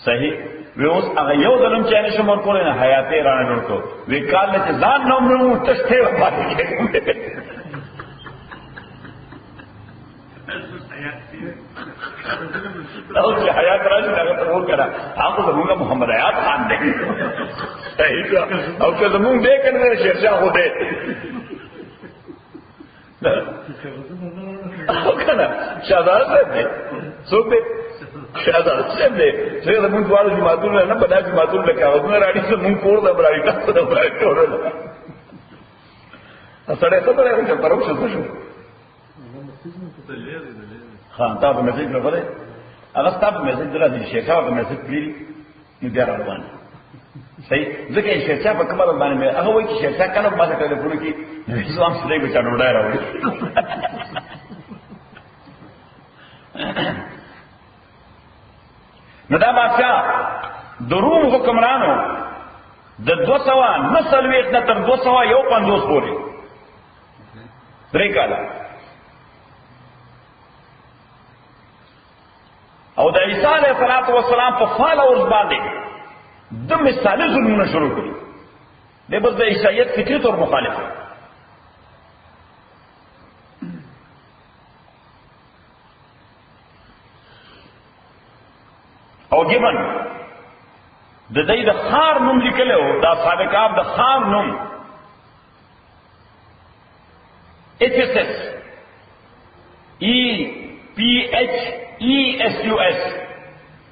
صحیح وی اوس هغه یو ظلم چې نشه مور کولې نه حیات رانه ورکو وی کال ته ځان نوم نو تشته وایي او چې حیات راځي هغه ته وکړه هغه زموږ محمد حیات خان دی صحیح او که زموږ دې کنه شیرشاه هو دی او کنه شهزاده دی څوک دی شاید سم دې چې زمون دواړو جماعتونو نه په داسې جماعتونو لکه هغه راډي څه مونږ کور د برابرۍ تاسو د برابرۍ ټول سره خبره راځي پروښ څه شو ها تاسو میسج راغلی هغه تاسو میسج درته شیخ هغه میسج کړی نو بیا روان صحیح ځکه چې شیخ په کومه باندې هغه وایي چې شیخ کله ما ته ټلیفون کې اسلام سره به چاډو ډای راوړي نو دا بادشاہ د روم حکمرانو د 290 نه تر 251 پورې درې کاله او د عیسی علیه السلام په فالوورز باندې د مثالي ظلمونه شروع کړي د بس د عیسایت فکری طور مخالف او ګبن د دې د خار نوم لیکلو دا سابقاب د خار نوم افسس EPHESUS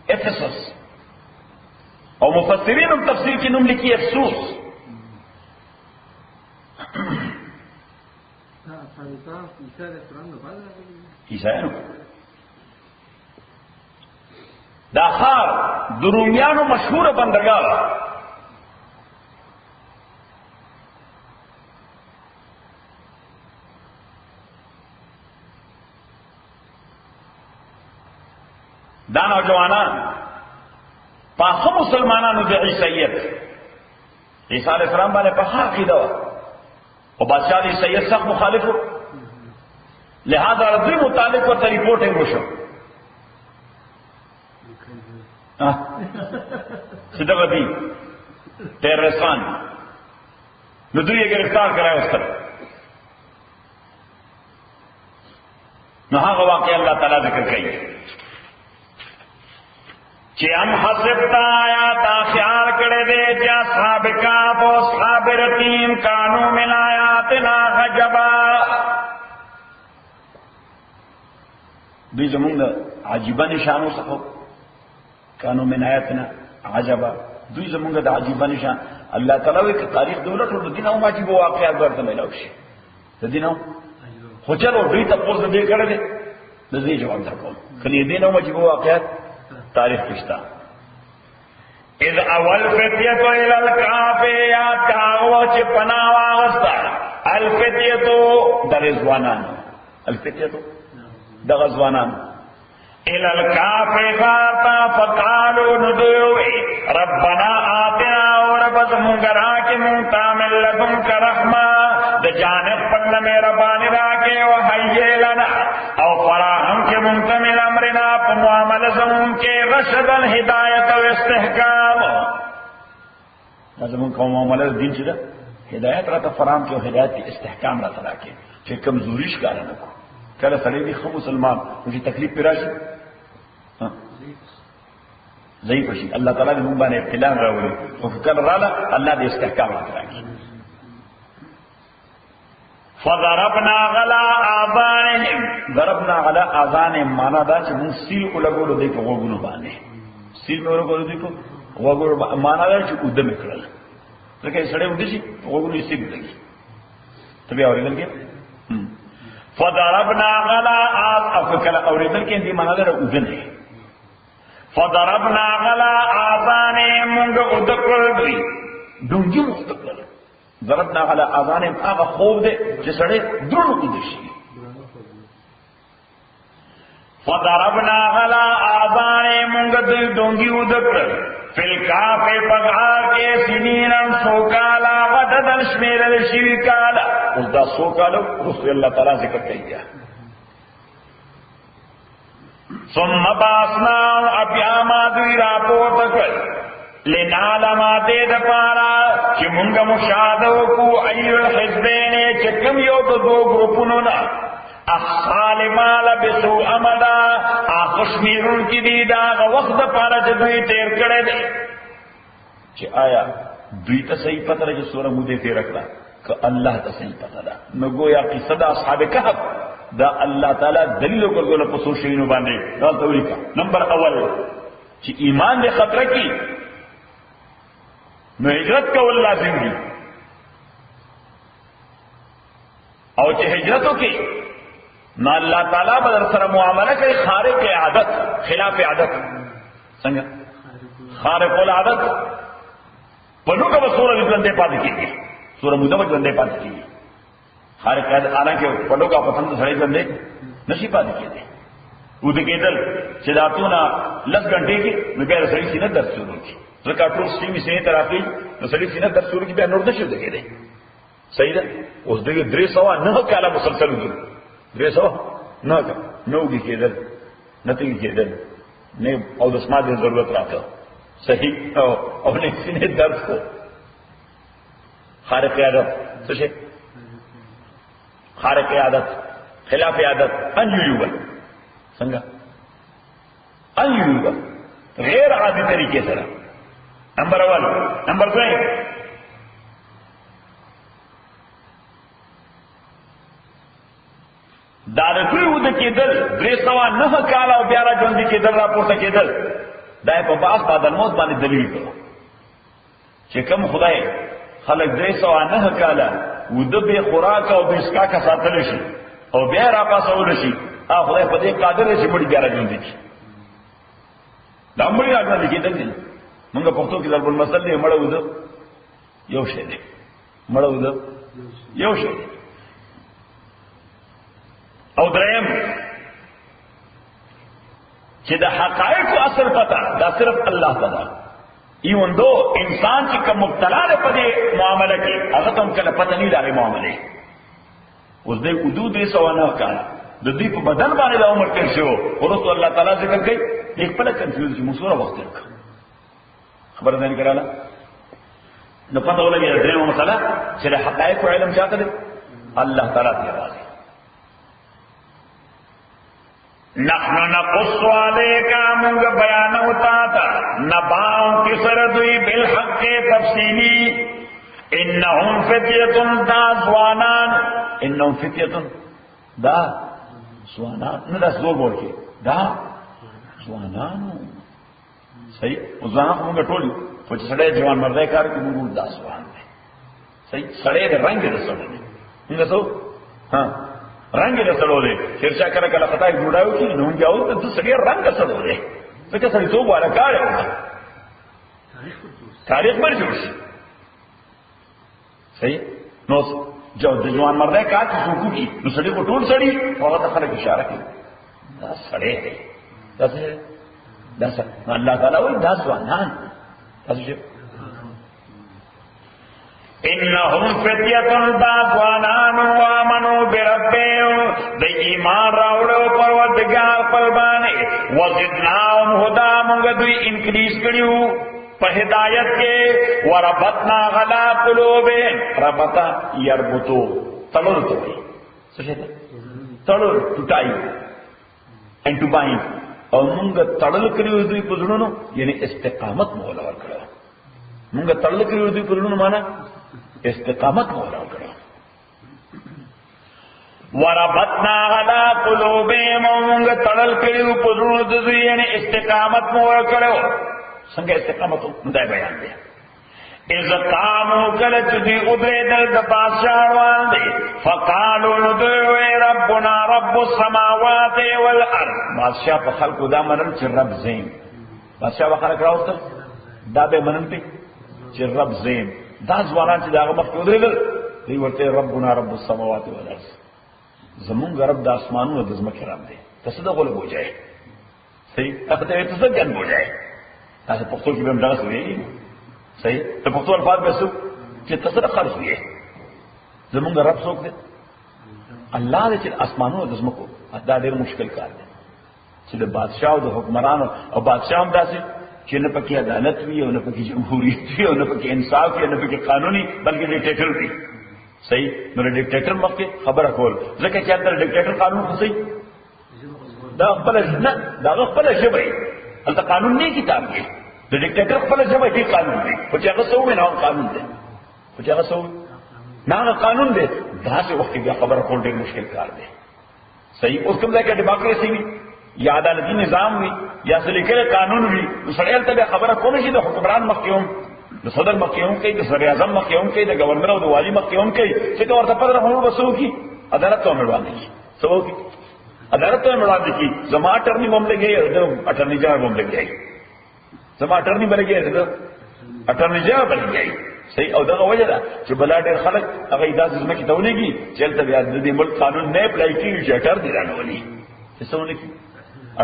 افسس او مفسرین هم تفسیر کې نوم لیکي افسوس عیسایانو دا خار د رومیانو مشهوره بندرګاه دا نوجوانان پاخه مسلمانانو د عیسایت عیسی علیہ السلام باندې په عقیده او بادشاہ د عیسایت سخت مخالف لہذا رضی متعلق پر رپورټینګ وشو صدق دی ټیررستان نو دوی یې گرفتار کړای وستل نو هغه واقعي الله تعالی ذکر کوي چې ام حسبتا آیا تا خیال کړه دې چې اصحاب کهف او اصحاب رقیم کانو من آیاتنا عجبا دوی زمونږ عجیبه نشانو څخه کانو من آیاتنا عجبا دوی زمونږ د عجیبه نشان الله تعالی وی چې تاریخ دولت او دین او عجیب واقعات ورته ملو شي د دین او خو چلو دوی ته پوښتنه دې کړه دې د دې جواب درکوم کله دین او عجیب واقعات تاریخ کشتا اذ اول فتیتو الالکاف یا کاغو چی پناو آغستا الفتیتو در ازوانان الفتیتو در ازوانان الالکاف غارتا فقالو ندوی ربنا آتنا و رب زمونگرا کی مونتا من لدن کا رحمہ د جانب پن میرا بانی راکے و حیے لنا او فراہم کے منتمل امرنا پا معامل زمون کے رشدن ہدایت و استحکام زمون کا معامل دین چیزا ہدایت رہتا فراہم کے و ہدایت کی استحکام رہتا راکے چھے کمزوریش کارا نکو کل سلیدی خب مسلمان مجھے تکلیف پی راشی ضعیف شي الله تعالی دې مونږ باندې ابتلا راوړي او فکر رااله الله دې استحکام راکړي فضربنا على آذانهم ضربنا على آذانهم معنا دا چې مونږ سیل ولګولو دې په وګونو باندې سیل مې ولګولو دې په وګونو معنا دا چې ودم کړل لکه سړی ودی شي وګونو یې سیل لګي ته بیا اورېدل کې فضربنا على افکل اورېدل کې دې معنا دا ودنه فضربنا على آذانهم منگ ادکل دوی دونگی مستقل ضربنا على آذانهم آغا خوب دے جسڑے درن ادشی فضربنا على آذانهم منگ دوی دونگی ادکل فی الکاف پغار کے سنینن سوکالا غددن شمیرل شوی کالا اس دا سوکالا رسول اللہ تعالیٰ ذکر کیا ثم باسنا ابیاما دوی راپور تکل لنعلما دید پارا چی منگا مشاہدو کو ایو الحزبین چکم یو دو گروپنونا احصال مال بسو امدا آخشمیرون کی دیدا وقت پارا چی دوی تیر کڑے دے چی آیا دوی تا صحیح پتہ رہا چی سورہ مودے تیر رکھلا کہ اللہ تا صحیح پتہ دا نگو یا قصد اصحاب کہف دا الله تعالی دلیل وګرځول په څو شیونو باندې دا توریکا نمبر اول چې ایمان دې خطر کی نو هجرت کول لازم دي او چې هجرتو کې نو الله تعالی به سره معامله کوي خارق عادت خلاف عادت څنګه خارق العادت پنو کا سورہ ژوندې پاتې کیږي سورہ مدمج ژوندې پاتې کیږي خارق عادت حالانکه پنو کا پسند سړی ژوندې نشي پاتې کیږي و دې کېدل چې راتونه لږ غنټې کې نو بیا سړی سینه درد شروع کی ځکه ټول سیمې سینې تراپی نو سړی سینه درد شروع کی بیا نور نشي کېدای صحیح ده اوس دغه 309 کاله مسلسل وګړو 309 نوږي کېدل نتیږي کېدل نه او د سماج ضرورت راته صحیح او نه سینې درد کو خارق عادت څه شي خارق عادت خلاف عادت انجویوبل څنګه انجویوبل غیر عادي طریقې سره نمبر اول نمبر 2 دا د دوی ود کېدل 309 کال او بیا را ژوند کېدل راپورته کېدل دا په باس بعد الموت باندې دلیل کړو چې کوم خدای خلق 309 کال ود به خوراک او به اسکا کا ساتل شي او بیا را پاسول شي هغه خدای په دې قادر شي مړي بیا را ژوند شي دا مړي را ژوند کېدل دي موږ په پښتو کې ضرب المثل دی مړ ود یو شی دی مړ ود یو شی دی او دریم چې د حقایق اصل پتا دا صرف الله تعالی ایوندو انسان چې کوم مبتلا ده په دې معاملې کې هغه تم کله پته نه لري معاملې اوس دې حدود 309 کال د دې په بدن باندې د عمر تیر شو ورته الله تعالی ذکر کوي یک په کنفیوز چې مسوره وخت خبر نه کړاله نو پته ولګي درېمه مسله چې د حقایق علم چاته ده الله تعالی دی راځي نحن نقص عليك منگ بیانو تاتا نباؤں کی سردوی بالحق تفصیلی انہم فتیتن دا زوانان انہم فتیتن دا زوانان نہ دا زور بول کے دا زوانان صحیح زوانان کو منگا ٹولی پچھ سڑے جوان مردے کار کی منگو دا زوان دے صحیح سڑے دے رنگ دے سڑے دے منگا سو ہاں رنگ دے سڑو دے شرشا کرا کلا خطا ایک جوڑاو کی نون جاؤ تو سڑے رنگ سڑو دے فکر سڑی تو والا کار ہے تاریخ پر جوڑ سی صحیح نو جو جوان مردے کار کی سوکو کی نو سڑی کو ٹول سڑی وہاں تخلق اشارہ کی دا سڑے دے دا سڑے دا سڑے اللہ تعالیٰ ہوئی دا سوانان دا سڑے انہم فتیتن دا زوانان وامنو بربیو دی ایمان راوڑو پروردگار پربانے وزدناهم ہدا منگا دوی انکریز کریو پہ ہدایت کے وربطنا غلا قلوبین ربطا یربطو تلل تو بھی سوچے تلل ٹوٹائی اینڈ ٹو بائن اور منگا تلل کریو دوی پزنونو یعنی استقامت مولا ورکڑا منگا تلل کریو دوی پزنونو مانا استقامت مولا کرو وربطنا غلا قلوبهم مونږ تړل کړیو په زړونو د دوی یعنی استقامت مولا کرو څنګه استقامت مدای بیان دی اذ قاموا کله چې دوی ودرېدل د بادشاہ باندې فقالوا ندعو ربنا رب السماوات والارض بادشاہ په خلکو دا منل چې رب زین بادشاہ په خلک راوستل دا به منل چې رب زین دا ځوانان چې داغه مخ کې ودرېدل دوی ورته ربنا رب السماوات والارض زمونږ رب د اسمانونو د ځمکې رب دی تاسو دا غول بوجای صحیح تاسو ته تاسو ګن بوجای تاسو په خپل کې به درس وایي صحیح ته په خپل الفاظ به څه چې تاسو د خرج وایي زمونږ رب څوک دی الله دې چې اسمانونو د ځمکو دا ډېر مشکل کار دی چې د بادشاہ او د حکمرانو او بادشاہ هم داسې چې نه پکې عدالت وي او نه پکې جمهوریت وي او نه پکې انصاف وي او نه پکې قانوني بلکې ډیکټیټر وي صحیح نو ډیکټیټر مخکې خبره کول ځکه چې اندر ډیکټیټر قانون خصي دا خپل نه دا خپل شبي هلته قانون نه کتاب دی د ډیکټیټر خپل شبي دی قانون دی او چې هغه سوې نه قانون دی او چې هغه سوې نه قانون دی دا څه وخت بیا خبره کول ډېر مشکل کار دی صحیح اوس کوم ځای کې ډیموکراسي وي یا عدالتي نظام وي یا سلیقه قانون وي سړی ته خبره کوم شي د حکمران مخکوم د صدر مخکوم کوي د صدر اعظم مخکوم کوي د گورنر او د والی مخکوم کوي چې ورته پدره هنو بسو کی عدالت ته مړوان کی سو کی عدالت ته مړوان کی زما اټرنی بم لګي د اټرنی جنرال بم لګي زما اټرنی بلګي د اټرنی جنرال بلګي صحیح او دغه وجه ده چې بلا ډېر خلک هغه اجازه زما کې تولېږي چې تل بیا د دې ملک قانون نه اپلای کیږي چې اټر دی رانولي څه ونه کی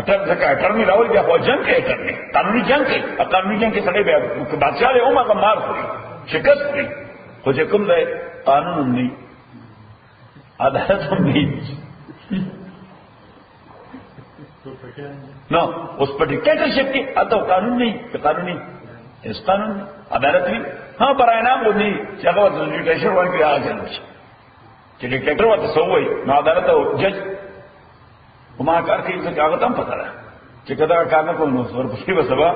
اٹر ځکه اټرنی راول بیا خو جنگ کوي اټرنی قانوني جنگ کوي قانوني جنگ کې سړی بیا بادشاہ له عمر مار خوري شکست کوي خو چې کوم ځای قانون نه عدالت هم نه نو اوس په ډیکټیټرشپ کې اته قانون نه قانوني اس قانون عدالت وی ها برای نام ودی چې هغه د جوډیشل ورګي راځي چې ډیکټیټر وته سووي نو عدالت او جج وما کار کوي چې هغه تم پته ده چې کدا کار نه کوي نو ورپسې به سبا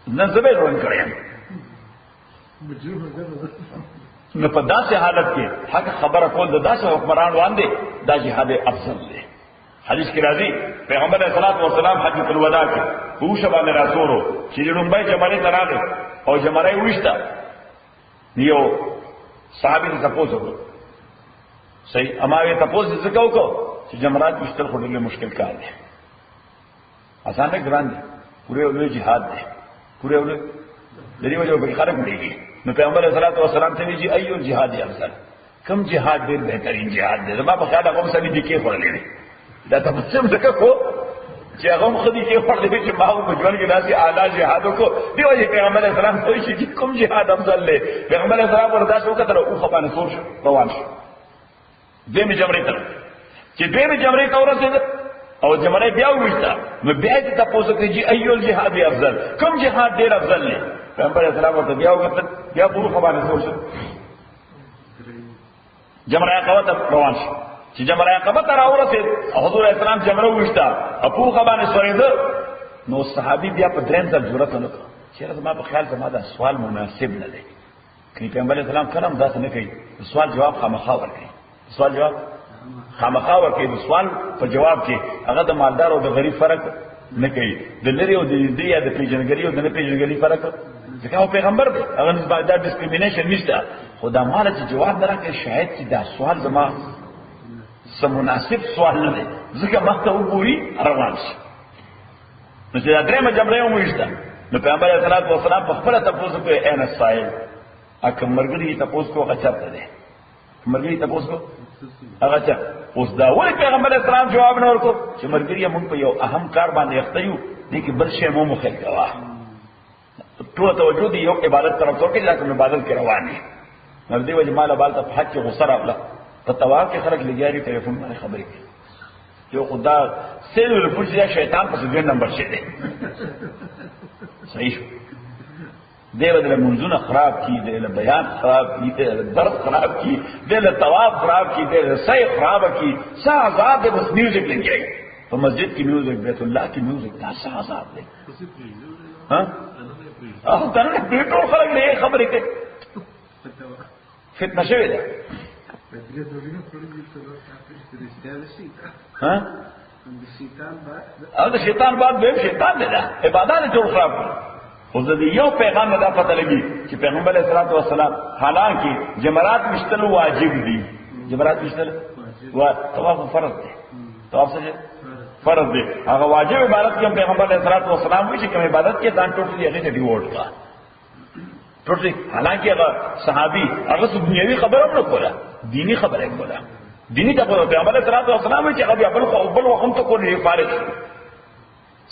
نن زبې روان کړی نو په داسې حالت کې حق خبره کول د داسې حکمران باندې دا جهاد افضل دی حدیث کې راځي پیغمبر علیه الصلاۃ والسلام حجۃ الوداع کې په شبانه راځورو چې لومبای جمعې تراغه او جمعې وښتا یو صحابي ته تاسو وکړو صحیح اماوي تاسو څه کو چې جمرات مشتل خورلې مشکل کار دی آسان نه ګران دی پوره ولې جهاد دی پوره ولې دې وجه په خلک مړيږي نو پیغمبر علیه الصلاۃ والسلام ته ویلي ایو جهاد افضل کم جهاد ډېر بهترین جهاد دی زما په خیال هغه سړي دې کې خورلې دا تاسو څنګه کو چې هغه خو دې کې خورلې چې ما په ژوند کې داسې اعلی جهاد کو دی وجه پیغمبر علیه السلام ته ویلي چې کوم جهاد افضل دی پیغمبر علیه السلام ورته وکړه او خپانه سور روان شو دې می جمرې ته چې دې می جمرې ته ورسېد او جمرې بیا وښتا نو بیا دې تاسو کې چې ایو الجهاد افضل کوم جهاد ډېر افضل دی پیغمبر اسلام ورته بیا وکړه بیا پورو خبره سور شو جمرې عقبه روان شو چې جمرې عقبه ته راورسېد حضور اسلام جمرې وښتا اپو خبره سورېد نو صحابي بیا په درېم ځل جرأت نه وکړ چې ما په خیال زما دا سوال مناسب نه دی کله پیغمبر اسلام کلم داس نه کوي سوال جواب خامخا ورکړي سوال جواب خامخا ورکړي د سوال په جواب کې هغه د مالدار او د غریب فرق نه کوي د لري او د دې یا د پیژنګری او د نه پیژنګری فرق ځکه پیغمبر هغه نسبت دا ډیسکریمینیشن نشته خدا مال چې جواب درکړي شاید چې دا سوال زما سم مناسب سوال نه دی ځکه مخته وګوري روان شي نو چې دا درېمه جمله یې وښته نو پیغمبر صلی الله علیه وسلم په خپل تاسو کې عین السائل اکه مرګري تاسو کو غچاته ده مرګري تاسو کو هغه چې اوس دا ولې پیغمبر اسلام جواب نه ورکو چې مرګري مونږ په یو اهم کار باندې اختیو دي کې بل شی مو مخې کوا ټول توجه دی یو عبادت طرف ته کې ځکه عبادت کې روان دي نو دې وجه مال بال ته حق کې غسر افلا په طواف کې خلک لګیاري ټلیفون باندې خبرې کوي یو خدا سیل پوښتنه شیطان په دې نمبر شه دی صحیح شو دیو دل منزونه خراب کی دل بیان خراب کی دل درد خراب کی دل طواف خراب کی دل سعی خراب کی سا عذاب دے بس میوزک لگ جائے تو مسجد کی میوزک بیت اللہ کی میوزک دا سا عذاب دے ہاں تنه بیٹو خلق نے خبرې کې فتنه شوی ده ها او د شیطان بعد به شیطان ده عبادت ټول خراب خو د یو پیغام نه پته لګي چې پیغمبر علیه الصلاۃ والسلام حالانکه جمرات مشتل واجب دي جمرات مشتل طواف فرض دي طواف څه فرض دي هغه واجب عبادت کې پیغمبر علیه الصلاۃ والسلام وایي چې کوم عبادت کې ځان ټوټلي هغه ته ډیوټ کا ټوټلي حالانکه هغه صحابي هغه دنیوي خبره نه کوله دینی خبره کوله دینی ته پیغمبر علیه الصلاۃ والسلام وایي چې هغه بل وخت ته کوله فارغ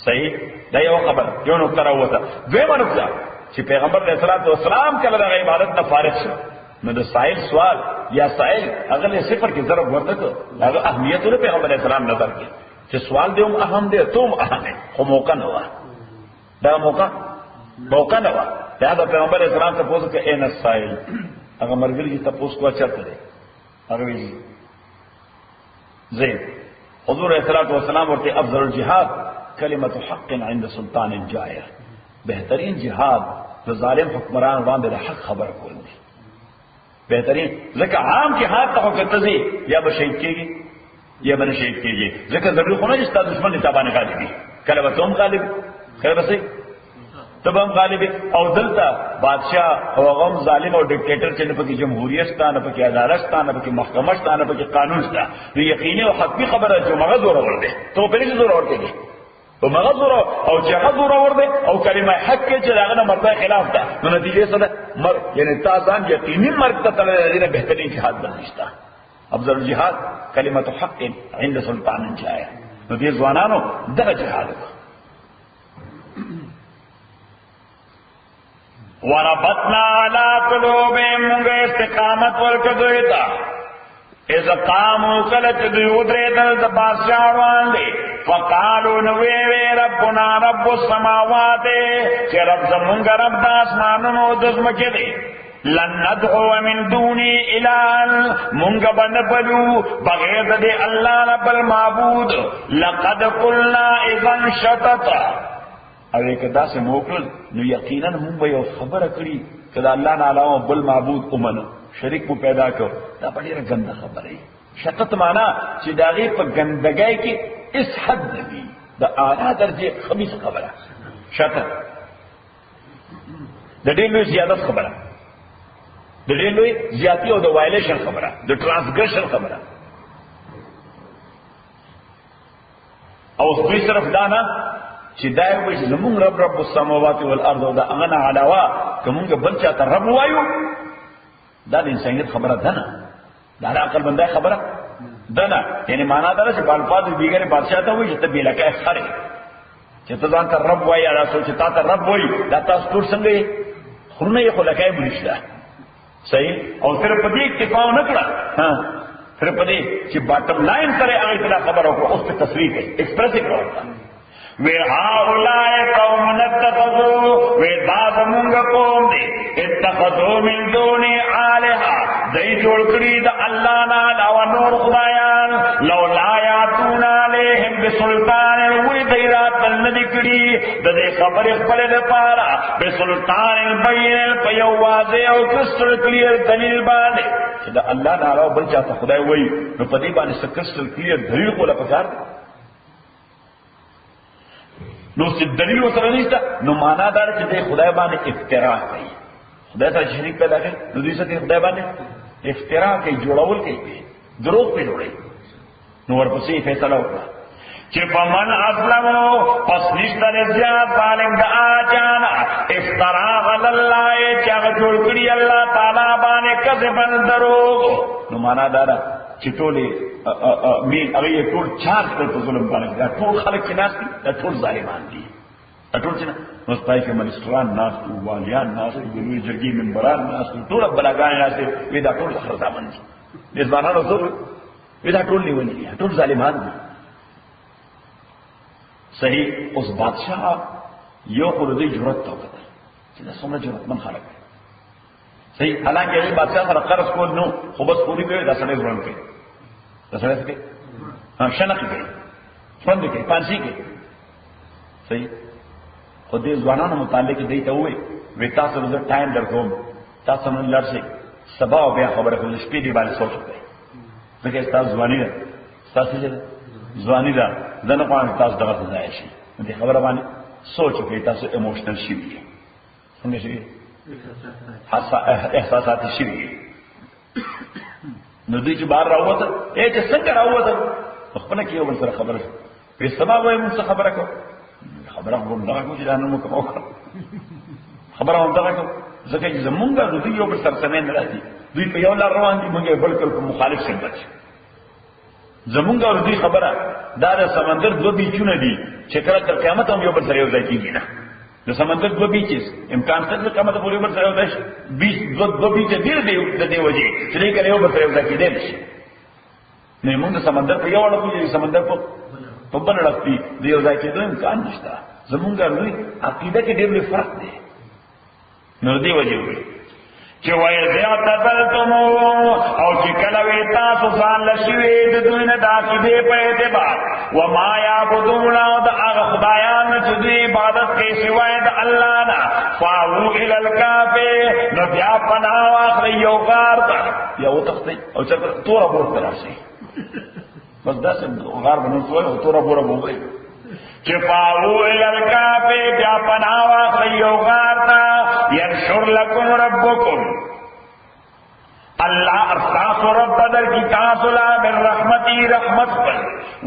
صحیح دا یو خبر یو نو تر وته دویمه نقطه چې پیغمبر علیه الصلاۃ والسلام کله د عبادت نه فارغ شو نو د سائل سوال یا سائل هغه له صفر کې ضرب ورته کو هغه اهمیت له پیغمبر علیه السلام نظر کې چې سوال دې هم اهم دی ته هم اهم دی خو موقع نه و دا موقع نه و دا د پیغمبر علیه السلام ته پوښتنه کې ان السائل هغه مرګري ته پوښتنه کو چرته دی هغه وی زين حضور علیه الصلاۃ والسلام ورته افضل الجهاد کلمت حق عند سلطان جائر بهترین جهاد د ظالم حکمران باندې د حق خبر کول دي بهترین ځکه عام کې حق ته وکړي یا به شهید کېږي یا بن شهید کیږي ځکه ضروري خو نه چې ستاسو دشمن دې تابانه غالبي کله به تم غالب خیر بسې تب هم غالب او دلته بادشاہ او غم ظالم او ډیکټیټر چې نه پکې جمهوریت شته نه پکې عدالت شته نه پکې محکمه شته نه پکې قانون شته نو یقیني او حقيقي خبره چې مغه زور ور دي ته په دې زور ور کوي او مغه زور او چې هغه زور ور دي او کلمه حق چې هغه نه مرده خلاف ده نو نتیجه څه ده مر یعنی تاسو یقیني مرګ ته تل دې بهترین جهاد بنشتا افضل الجهاد کلمه حق عند سلطان جاء نو دې ځوانانو دغه جهاد وربطنا على قلوبهم موږ استقامت ورکړو تا اذا قاموا کلت دیودریدل د بادشاہ باندې فقالوا نوې ربنا رب السماوات چې رب زمونږ رب د اسمانونو د ځمکې دی لن ندعو من دوني الها مونږ بنبلو بغیر د الله رب المعبود لقد قلنا اذا شططا او کدا سے موکل نو یقینا مونږ به یو خبره کړی کدا الله نه علاوه بل معبود اومنه شریک مو پیدا کړ دا ډیره ګنده خبره ای شطط معنا چې داغه په ګندګۍ کې اس حد دی دا اعلی درجه خبيث خبره شطط د دې لوی زیادت خبره د دې لوی زیاتی او د وایلیشن خبره د ترانسګریشن خبره او دوی صرف دانا چې دای وي زمون رب السماوات والارض او دا اغنا علاوه کومه بل چاته رب وایو دا د انسانیت خبره ده نه دا د عقل بنده خبره ده نه یعنی معنا دا چې بالفاظ دیګره بادشاہ ته وایي چې ته بیلکه خره چې ته ځان ته رب وایي دا سوچ ته ته رب وایي دا تاسو ټول څنګه خورنه یې خلکای بنشته صحیح او تر په دې اکتفا نه کړه ها تر په دې چې باټم لاین سره هغه خبره او اوس په تصریح کې ایکسپریس کړه وی هؤلاء قوم اتخذوا وی داد مونږ قوم دي اتخذوا من دون الها دای جوړ کړی د الله نه علاوه نور خدایان لولا یاتون علیهم بسلطان وی دیرات الذی کړی د دې خبر خپل لپاره بسلطان بین په یو واضح او کرسټل کلیر دلیل باندې چې د الله نه علاوه بل چاته خدای وی نو په دې باندې کرسټل کلیر دلیل کوله پکار نو چې دلیل وسره نشته نو معنا دار چې خدای باندې افترا کوي خدای ته شریک پیدا کوي نو دوی څه خدای باندې افترا کوي جوړول کوي دروغ په جوړي نو ورپسې فیصله وکړه چې فمن اسلمو پس نشته زیات ظالم د اجانا افترا علی الله چې جوړ کړی الله تعالی باندې کذبن دروغ نو معنا دار چې ټولې مين هغه ټول چار په ظلم باندې دا ټول خلک کې ناس دي دا ټول ظالمان دي دا ټول څنګه نو پای کې منستران ناس او والیان ناس دي لوی جرګي منبران ناس ټول بلاګان ناس دي وې دا ټول خرزامن دي د ځوانانو ټول وې دا ټول نیولې دي ټول ظالمان دي صحیح اوس بادشاہ یو خوري جرأت توکړه چې دا څومره جرأتمن خلک صحیح حالانکه یې بادشاہ سره قرض کول نو خو بس پوری کوي دا سره ورن کوي دا سره کوي شنه کوي څنګه کوي پانسي کوي صحیح خو دې ځوانانو متعلق دی ته وې وې تاسو د ټایم درکوم تاسو نن لارسي سبا او بیا خبره کوم شپې دی باندې سوچ وکړئ ځکه تاسو ځواني ده تاسو ځواني ده دنه په تاسو دغه ځای شي دې خبره باندې سوچ وکړئ تاسو ایموشنل شي څنګه شي احساسات شي نو دې چې بار راوته چې څنګه راوته خپل کې یو بل سره خبره په سبا وایي موږ خبره کوو خبره کوم دا کوم چې نن موږ کوو خبره هم دا کوم ځکه چې زمونږ د دې یو بل سره سمې نه راځي دوی په یو لار روان دي موږ بل کله مخالف څنګه زمونږ د دې خبره دا د سمندر دوه بیچونه دي چې کله تر قیامت هم یو بل سره یو ځای کیږي نه د سمندر دوه بیچز امکان څه د قیامت په یو بل سره یو ځای بیچ دوه بیچ دې د دې وجه چې کله یو بل سره یو ځای کېدل شي نه موږ د سمندر په یو اړه کوي سمندر په بل اړه دی یو ځای کېدل امکان نشته زمونږ لوی عقیده کې ډېر فرق دی نو دې وجه وي چې وایي زیاتبلتم او چې کله وي تاسو ځان لشي د دوی نه د عقیدې په اعتبار وما یعبدون او د هغه خدایانو چې دوی عبادت کوي سوای د الله نه فاو الی الکهف نو بیا پناه واخلئ یو غار ته یا وتښتئ او چې تور ورته راشي بس داسې غار به نور سوی او توره بوره به ووایي چې فاوو الی الکهف بیا پناه واخلئ یو غار ته ینشر لکم ربکم اللہ ارساس و رب بدل کی تاسلا من رحمتی رحمت پر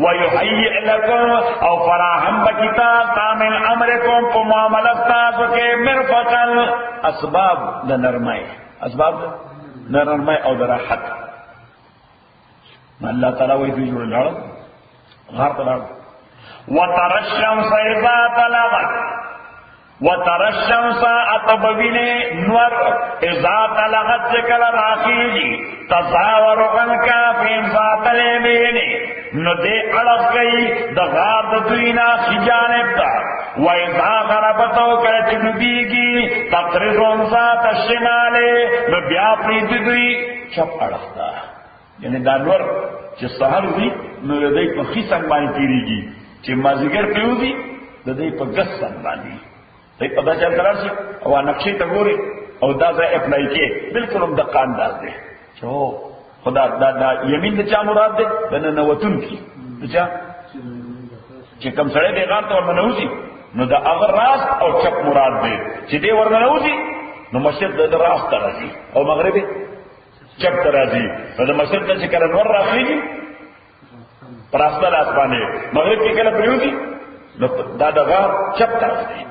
ویحیئ لکم او فراہم بکتاب تامن امرکم پو معاملت تاسو کے مرفقا اسباب دا نرمائی اسباب دا نرمائی او دا راحت اللہ تعالیٰ وی دوی جوڑ لڑا غار تلڑا وترشمس اذا طلعت وترشمس اتبوین نور اذا طلعت چکل راخیجی تزاور عنکا فین ذات الیمین نو دے اڑک گئی دا غار دوینا خجانب تا و اذا غربتو کرچ نبیگی تقرضون ذات الشمال نو بیا پرید دوی چپ اڑکتا یعنی دا نور چه سحر ہوئی نو دے پا خی سنبانی تیریگی چه مازیگر پیو دی دے پا گس سنبانی دے پا دا چل قرار سی او نقشی تا گوری او دا زی اپنائی کے بلکل ام دقا انداز دے چه خدا دا یمین دا چا مراد دے دا نوتون کی دا چا چه کم سڑے دے غار تا ورننوزی نو دا اگر راست او چپ مراد دے چه دے ورننوزی نو مشرق دا راست تا رازی او مغربی چپ تا رازی نو دا مشرق دا چه کرنور راخی جی پراستہ لاسمانے مغرب کی کلا پریوزی دا غار چپ تا رازی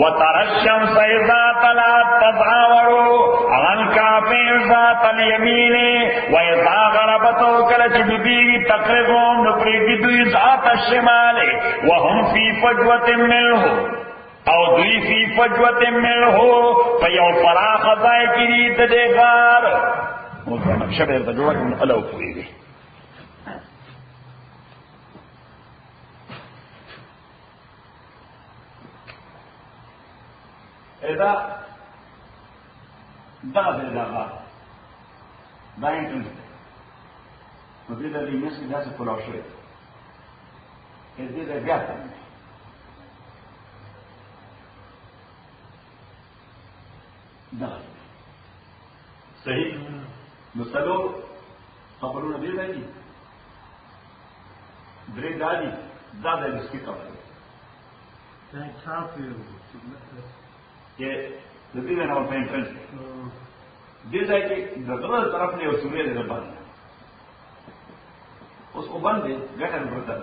وَتَرَشَّمْسَ إِذَا طَلَعَتْ تَزْعَوَرُ عَنْ كَهْفِهِمْ ذَاتَ الْيَمِينِ وَإِذَا غَرَبَتْ وَكَلَتْ بِهِ تَقْرِضُهُمْ نُقْرِضُ ذَاتَ الشِّمَالِ وَهُمْ فِي فَجْوَةٍ مِّنْهُ او دوی فی فجوة منه فیو فراخ ځای کې دي د دې غار اوس نقشه به ته جوړه کوم الو پوری اذا دا غار دا انټرنس نو دې د لیمس کې داسې کولاو شوی دې د ګاټه دا صحیح نو سلو خبرونه دې دی درې دالي دا د مسکی خبره دا کافي چې د دې نه په انټرنس دې ځای کې د غره طرف نه یو سوري ده باندې اوس او باندې ګټه ورته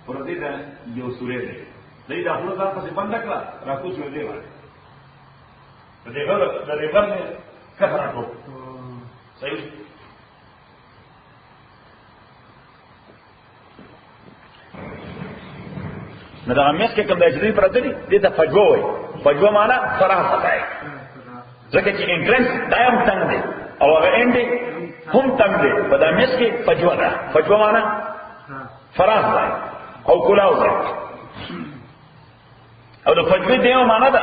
پر دې ده یو سوري ده دې دا خپل ځان په باندې کړه راکوڅ ور دی وای د دې غره کفر راکو صحیح نو دا مېس کې کوم د اجري پرته دي دې ته فجوه وای فجوه معنا فراغ پتاي ځکه چې انټرنس دایم څنګه دی او هغه انډي هم څنګه دی په دا مېس کې فجوه ده فجوه معنا فراغ دی او کلاو دی او د فجوه دیو معنا ده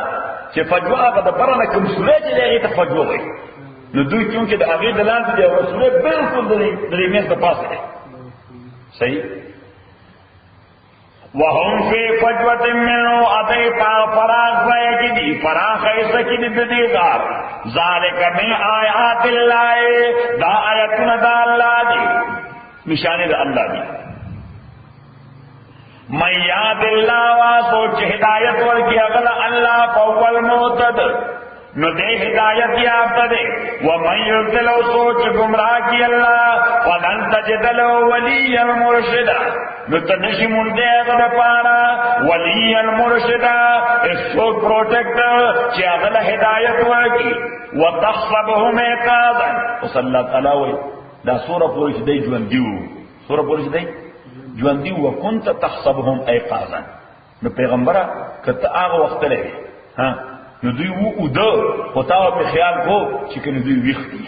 چې فجوه هغه د پرانه کوم سورې چې هغه ته فجوه وای نو دوی چې د هغه دلان دي او سورې بالکل د مېس په پاسه دی صحیح وهم فی فجوة منه اتیتا فراغ زائکی دی فراغ ایسکی دی دی غار ذالک من آیات اللہ دا آیتنا دا اللہ دی نشانی دا اللہ دی من یاد اللہ واسو چھ ہدایت ورکی اغل اللہ فاول موتد نو دے ہدایت یافت دے ومن یضلل سوچ گمراہ کی اللہ فلن تجد له ولیا مرشدا نو تنشی مندے اغد پارا ولیا مرشدا اسو پروٹیکٹر چی اغل ہدایت ورکی وتحسبهم ایقاظا اس اللہ تعالیٰ وی دا سورہ پوری چی دی جواندیو سورہ پوری چی دی جواندیو وکنت تحسبهم ایقاظا نو پیغمبرہ کتا آغا وقت لے ہاں نو دوی وو او دو پتاو په خیال کو چې کنه دوی ویخ دي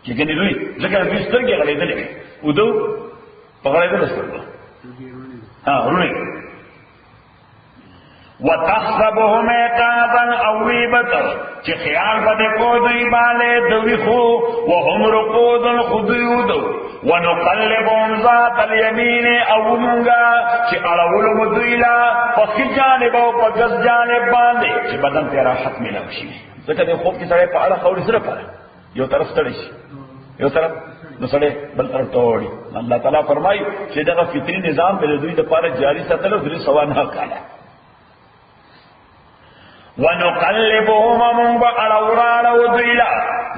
چې کنه دوی ځکه دوی سترګې غلېدلې او دو په غلېدل سترګې ها ورونه وتحسبهم ایقاظا او ویبت چې خیال بده کو دوی باندې دوی خو وهم رقود خذود ونقلبهم ذات اليمين او مونږه چې اړول مدویلا په جانب او په ګس جانب باندې چې بدن ته راحت ملو شي ځکه د خوب کې سره په اړه خوري سره پاره یو طرف ستړي شي یو طرف نو سړی بل طرف ته وړي. الله تعالی فرمایي چې دغه فطري نظام به د دوی دپاره جاري ساتلو درې سوه نهه کاله. ونقلبهم من بأروران ودویلا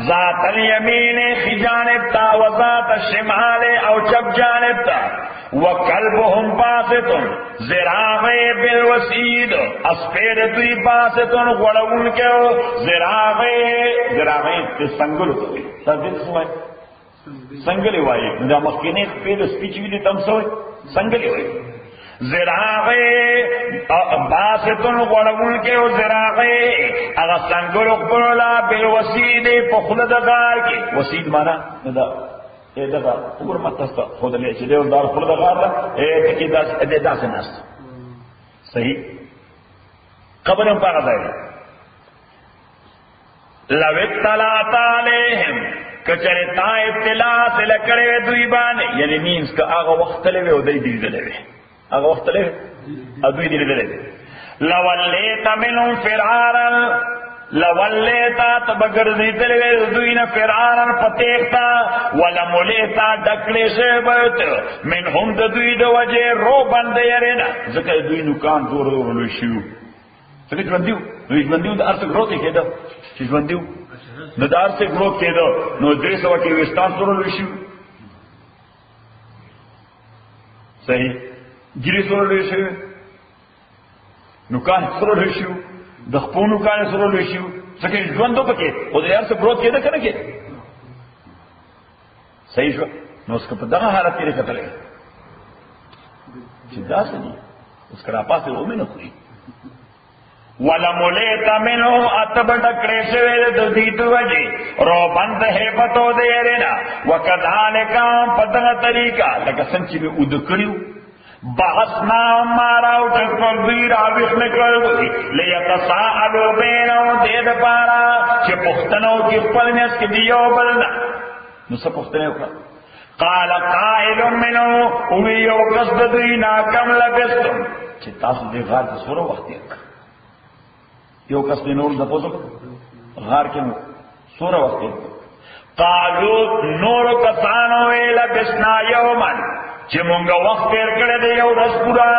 ذات الیمین خی جانب تا و ذات الشمال او چپ جانب تا وکلبهم باسطن زراغی بالوسید اسپید دوی باسطن غڑون کے زراغی سنگل ہوئی سردی سوائی سنگلی وائی دا مخینی پید سپیچ بھی دی تم سوئی سنگلی ہوئی زراغی باسطن غڑون کے زراغی اگا سنگل اقبرولا بالوسید پخلد غار کی وسید مانا دا دغه ورمه تاسو خود له چې دیو دار خپل دغه را ته کې داس ناست صحیح قبرم پاګه ځای لو اطلع علیهم کچره تا اطلاع سره کړې دوی باندې یعنی مینس که هغه وخت له وي او دوی دی دلوي هغه وخت له دوی دی دلوي لولیت منهم فرعارا لولیتا تبگرزیدلوی دوینا فرعارن فتیختا ولمولیتا ڈکلی شیبت من هم دوی دو وجه رو بند یرینا ذکر دوی نکان دور لوی شیو ذکر جوندیو دا ارس گروتی که دا چی جوندیو دا ارس گروت که دا نو دریس وکی وستان دور لوی شیو صحیح گیری دور لوی شیو نکان دور لوی شیو د خپونو کانه سره لوي شو ځکه ژوندو پکې او د یار څخه بروت کېده کنه کې صحیح شو نو څه په دغه حالت کې کتلې چې دا څه دي اوس کرا پاسه و مینه خوري ولا مولیت منو اتبډ کړېشوي د دې توجي رو بند هيبتو دې رنا وکذالک په دغه طریقہ لکه څنګه چې ود کړیو بحثنا ماراو تکبر دوی راویخ نکرل لیتساءلو بینو دید پارا چه پختنو کی پلنیس کی دیو بلنا نسا پختنو کا قال قائل منو اویو قصد دوی ناکم لبستم چه تاسو دی غار تا سورو وقتی اک یو قصد نور دپوزو غار کے سورو وقتی اک قالو نور کسانوی لبسنا یومن چې مونږه وخت تیر کړی دی یو ورځ پورا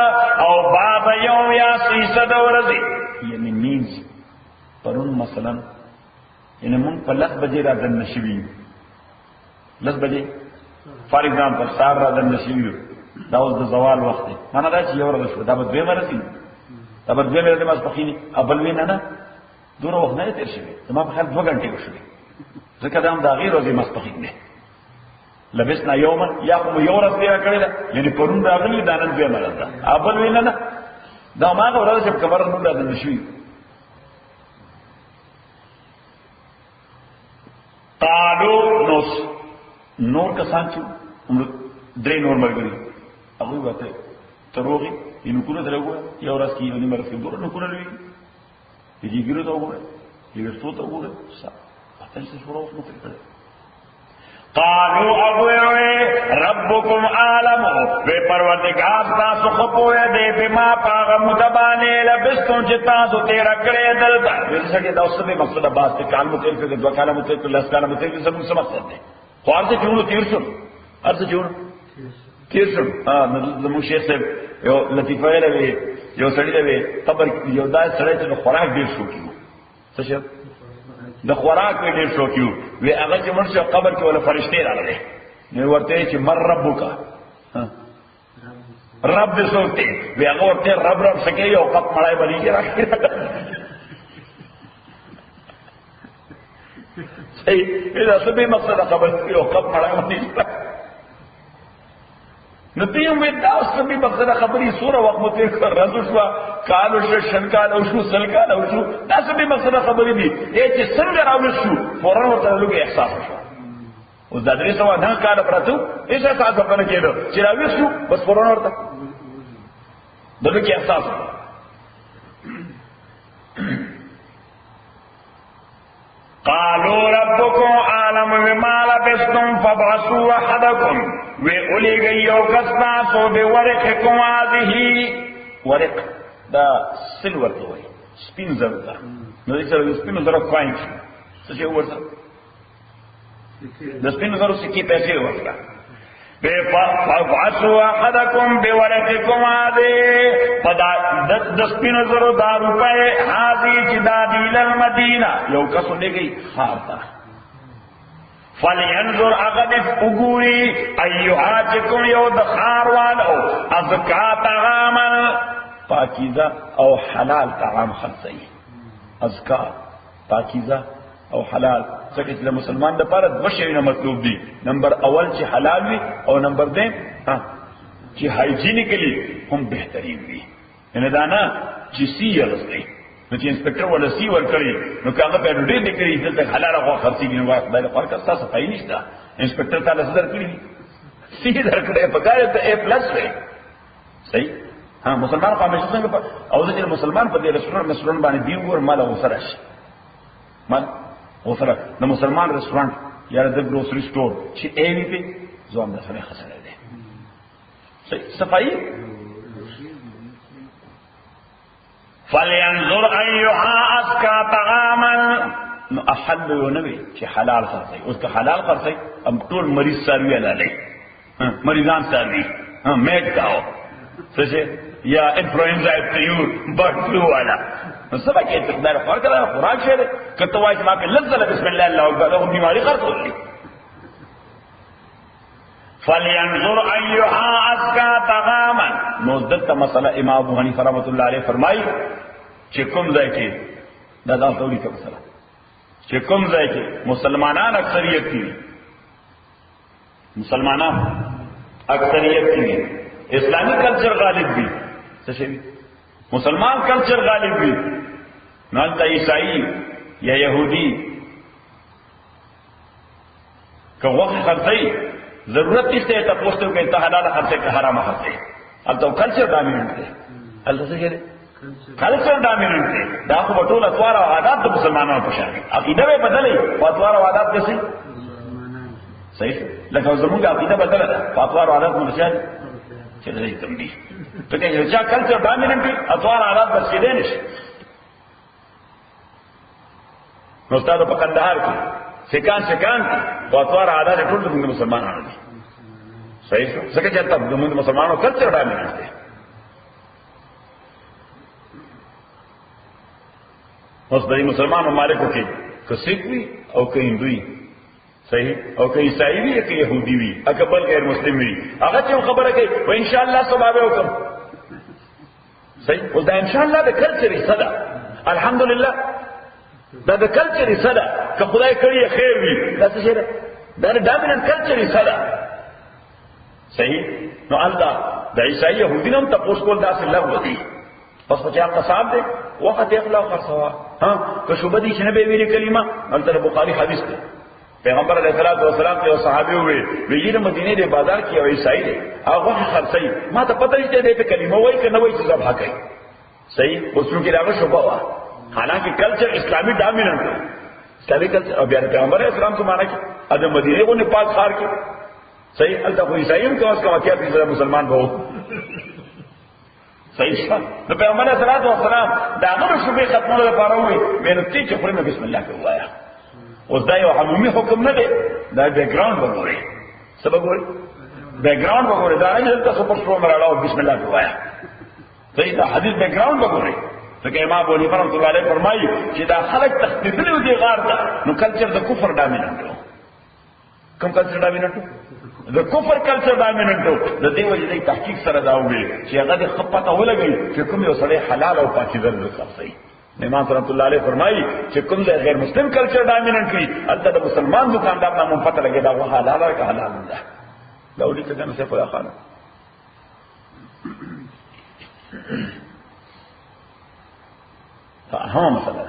او بعد یوم یا سیصد ورځې یعنی مینز پرون مثلا یعنی مونږ په 10 بجې را دننه شوي 10 بجې فار ایگزامپل سار را دننه شوي دا اوس د زوال وخت دی معنا دا چې یو ورځ شو دا به دویمه ورځ دا به دویمه ورځ ماسپښین اول وینا نه دوره وخت نه تیر شوي زما په خیال 2 غنټې وشوي ځکه دا هم د هغې ورځې ماسپښین دی لبسنا یوما یا کوم یو ورځ تیر کړی ده یعنی پرون راغلی دا نن دویمه ورځ ده اول وینا نه دا ما ورځ چې خبر نه ده نشوي قالو نور کسان چې درې نور ملګري هغه وته تروغيینو کونه درغو یو ورځ کې یو نیمه ورځ کې دوه نو کونه لوي دې ګیرو ته وګوره دې ورته ته وګوره پاتل څه شروع نو کړل قالو ابوئے ربکم عالم وے پروردگار تاسو خپوئے دے بما پاغ متبانے لبستون چی تاسو تیرا کرے دلتا ویسے کہ دوست میں مقصد عباس تے کال متیر کے دو کال متیر کے لس کال متیر کے سب مقصد دے خوار سے چونو تیر سن ار سے چونو تیر سن نمو شیخ سے یو لطیفہ لوے یو سڑی لوے قبر یو دائے سڑے چلو خوراک دیر شو کیو سشب د خوراک په ډیر شوکیو وی هغه چې مرشه قبر کې ولا فرشتي راغلي نو ورته چې مر ربک رب دې سوته وی هغه ورته رب سکے یو کپ مړای بلی کې راکړي صحیح دا سبي مقصد قبر یو کپ مړای باندې نو تیم وی دا سبي مقصد خبري سوره وخت مو تیر کړ رسول شو کالو شن کال او شو سل کال او شو دا سبي مقصد خبري دي چې څنګه راوړل شو فورا ورته لږه احساس شو او دا درې سو نه کال پراتو هیڅ تاسو په نه کېدو چې راوړل شو بس فورا ورته دغه احساس قالوا ربكم عالم بما لبستم فابعثوا احدكم وأولي غيو قصناسو بورقكم هذه ورق دا سلور توي سپین زر دا نو دې سره سپین زر کوین څه شي ورته د سپینو زرو سکې پیسې ورکړه فبعثوا احدکم بورقکم هذه د سپینو زرو دا روپے هذه چې دا دی للمدینه یو کس لګي خارتا فلینظر اغدف اگوری ایوهاتکم یو دخار والو ازکا طعاما پاکیزہ او حلال طعام خلصی ازکا پاکیزہ او حلال سکه چې مسلمان د پاره د وشوینه مطلوب دي نمبر اول چې حلال وي او نمبر دیم چې هایجینیکلی هم بهترین وي ان دا نه چې سیریس دی نو چې انسپکټر ولا سی ور کړی نو هغه په ډېر دې کړی چې حلال هغه خرڅي نه وای خدای له فرق تاسو صفای نشته انسپکټر تعالی صدر کړی سی در کړی په کار ته A+ وي صحیح ها مسلمان قوم څنګه او ځکه مسلمان په دې رستورانت باندې دی ور مال او سره شي مال او سره د مسلمان رستورانت یا د ګروسري سٹور چې ایوی په ځوان د سره خسره ده صحیح صفای فلینظر ایها ازکا طعاما نو احل یو نوی چې حلال خرڅي اوس که حلال خرڅي ام ټول مریض سروي علاله مریضان سروي میټ کاو څه یا انفلوئنزا طیور برډ فلو والا نو سبا کې تقدار فرق دا خوراک شه کته وای چې ما په لزله بسم الله الله اکبر او بیماری خرڅولې فلینظر ایها ازکا طعاما نو دته مسله امام ابو حنیفه رحمۃ اللہ علیہ فرمایي چې کوم ځای کې دا تاسو لیکه مسله چې کوم ځای کې مسلمانان اکثریت دي مسلمانان اکثریت دي اسلامی کلچر غالب دي څه شي مسلمان کلچر غالب دي نه تا عیسائی یا يهودي که وخت خرڅي ضرورت نشته ته پوښتنه کوي ته حلال خرڅه که حرام خرڅه البته کلچر ډامیننت دی البته څه کوي کلچر ډامیننت دی دا خو ټول اطوار او عادت د مسلمانانو په شان دي عقیده به بدلې اطوار او عادت دي صحیح لکه زموږ عقیده بدله ده اطوار او عادت مرشد چې دې تم دي ته چې چا کلچر ډامیننت دی اطوار عادت بس کې دي نشي نو استاد په کندهار کې سکان اطوار عادت ټول د مسلمانانو دي صحیح څنګه چې تاسو د مسلمانانو کلچر ډامیننت دی اوس د مسلمانانو مالکو کې کسیک وي او که هندوی صحیح او که عیسائی وي که يهودي وي اکبل غیر مسلم وي هغه چې خبره کوي و ان شاء الله سبب وکم صحیح او دا ان شاء الله د کلچر صدا الحمدلله دا د کلچر صدا که خدای کړی خیر وي دا څه شي دا د ډامیننت کلچر صدا صحیح نو الله د عیسائی يهودي نوم تاسو کول دا څه لغوه دي پس په چا قصاب دي وخت اخلاق خرڅوا ها که شوبه دي چې نه به ویلي کلمه انته بخاری حدیث ده پیغمبر علیہ الصلوۃ والسلام ته صحابي وی د مدینه د بازار کې او عیسائی دي هغه خرڅي ما ته پته نشته دې په کلمه وای کنه وای چې ذبح کوي صحیح اوسو کې راغله شوبه وا حالانکه کلچر اسلامی ډامیننٹ ہے اسلامی کلچر او بیا پیغمبر اسلام کو مانا کہ ادم مدینے کو نیپال خار کے صحیح البته عیسائیوں کا اس کا واقعہ بھی مسلمان بہت صحیح شان نو پیغمبر صلی الله علیه وسلم دا نور شوبه ختمه لپاره وي مې تی چې پرې بسم الله کې وایا اوس دا یو عمومي حکم نه دی دا بیک گراوند وګورئ سبب وګورئ بیک گراوند وګورئ دا نه چې تاسو پر څو مراله بسم الله کې وایا صحیح دا حدیث بیک گراوند وګورئ ځکه امام ابو حنیفه رحمۃ اللہ علیہ فرمایي چې دا خلک تخفیفلی دي غار ده نو کلچر د کفر ډامیننٹ دی کوم کلچر ډامیننٹ د کفر کلچر ډامیننٹ د دې وجې د تحقیق سره دا وایي چې هغه د خپته ولګي چې کوم یو سړی حلال او پاکیزه رزق خرڅي امام رحمۃ اللہ علیہ فرمایي چې کوم ځای غیر مسلم کلچر ډامیننٹ وي البته د مسلمان دکاندار نامه پته لګي دا وه حلال او حلال ده دا ولې څنګه نه څه په خانه هم مثلا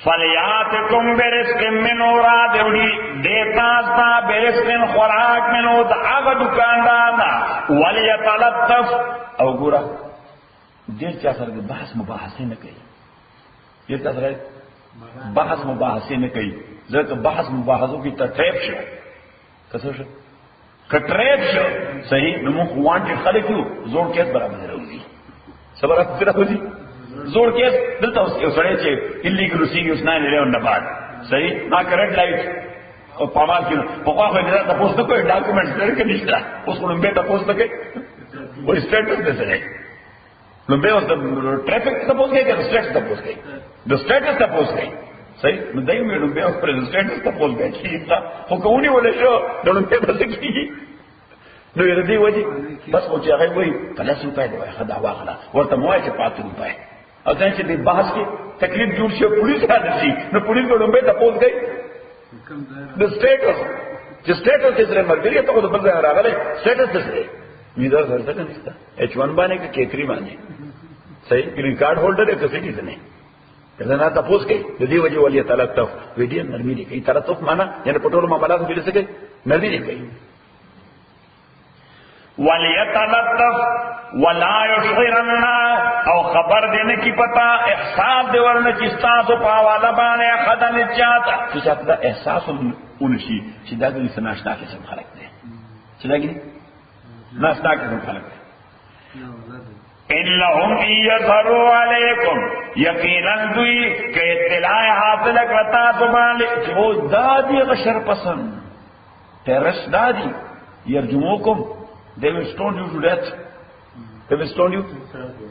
فلیاتکم برزق منو را دیوڑی دیتاستا برزق خوراک منو دا آغا دکاندارنا ولیتلطف او گورا دیر چا سر بحث مباحثی نکئی دیر چا سر بحث مباحثی نکئی ذکر بحث مباحثوں کی تٹریب شو کسو شو کټریب شو صحیح نو موږ وانټ خلک یو زور کېس برابر راوځي صبر اکثر راوځي زوړ کېس دلته اوس یو سړی چې الیګل اوسېږي اوس 9/11 نه بعد صحیح ما کرنټ لایټ او پامان کې پخوا خو یې دا تاسو ته کوئی ډاکومېنټ لري کې نشته اوس خو به تاسو ته کوي وایي سټیټس دې سره نو به اوس د ټریفیک تاسو کوي که سټیټس تاسو کوي د سټیټس تاسو کوي صحیح نو دای مې نو به اوس پر سټیټس تاسو کوي چې دا خو کوونی ولې شو نو په بس کې نو یې دې وځي بس او چې هغه وایي کله څه پیدا وای خدا واخلا ورته موای چې 5 روپے او ځکه چې د بحث کې تکلیف جوړ شي پولیس راځي نو پولیس به لومبه تاسو کوي د سټیټس چې سټیټس یې سره مرګري ته په بل ځای راغلی سټیټس دې میدا سره څه نشته H1 باندې کې کیتري باندې صحیح گرین کارت هولډر یې څه دي نه کله نه تاسو کوي د دې وجه ولې تعالی ته ویډیو نرمي دي کوي تر څو معنا یعنی پټول معاملات به لسه کوي نرمي دي کوي وَلْيَتَلَطَّفْ وَلَا يُشْعِرَنَّ او خبر دینے کی پتا احساس دی ورنه چې تاسو په حواله باندې خدای نه چاته چې تاسو دا احساس ونشي چې دا د ناشنا کې څه خلق دی چې دا کې ناشنا کې څه خلق دی انهم يظهروا عليكم یقینا دوی کې اطلاع حاصل کړتا سبحان جو دادی غشر پسند ترس دادی يرجموكم they will stone you to death they will stone you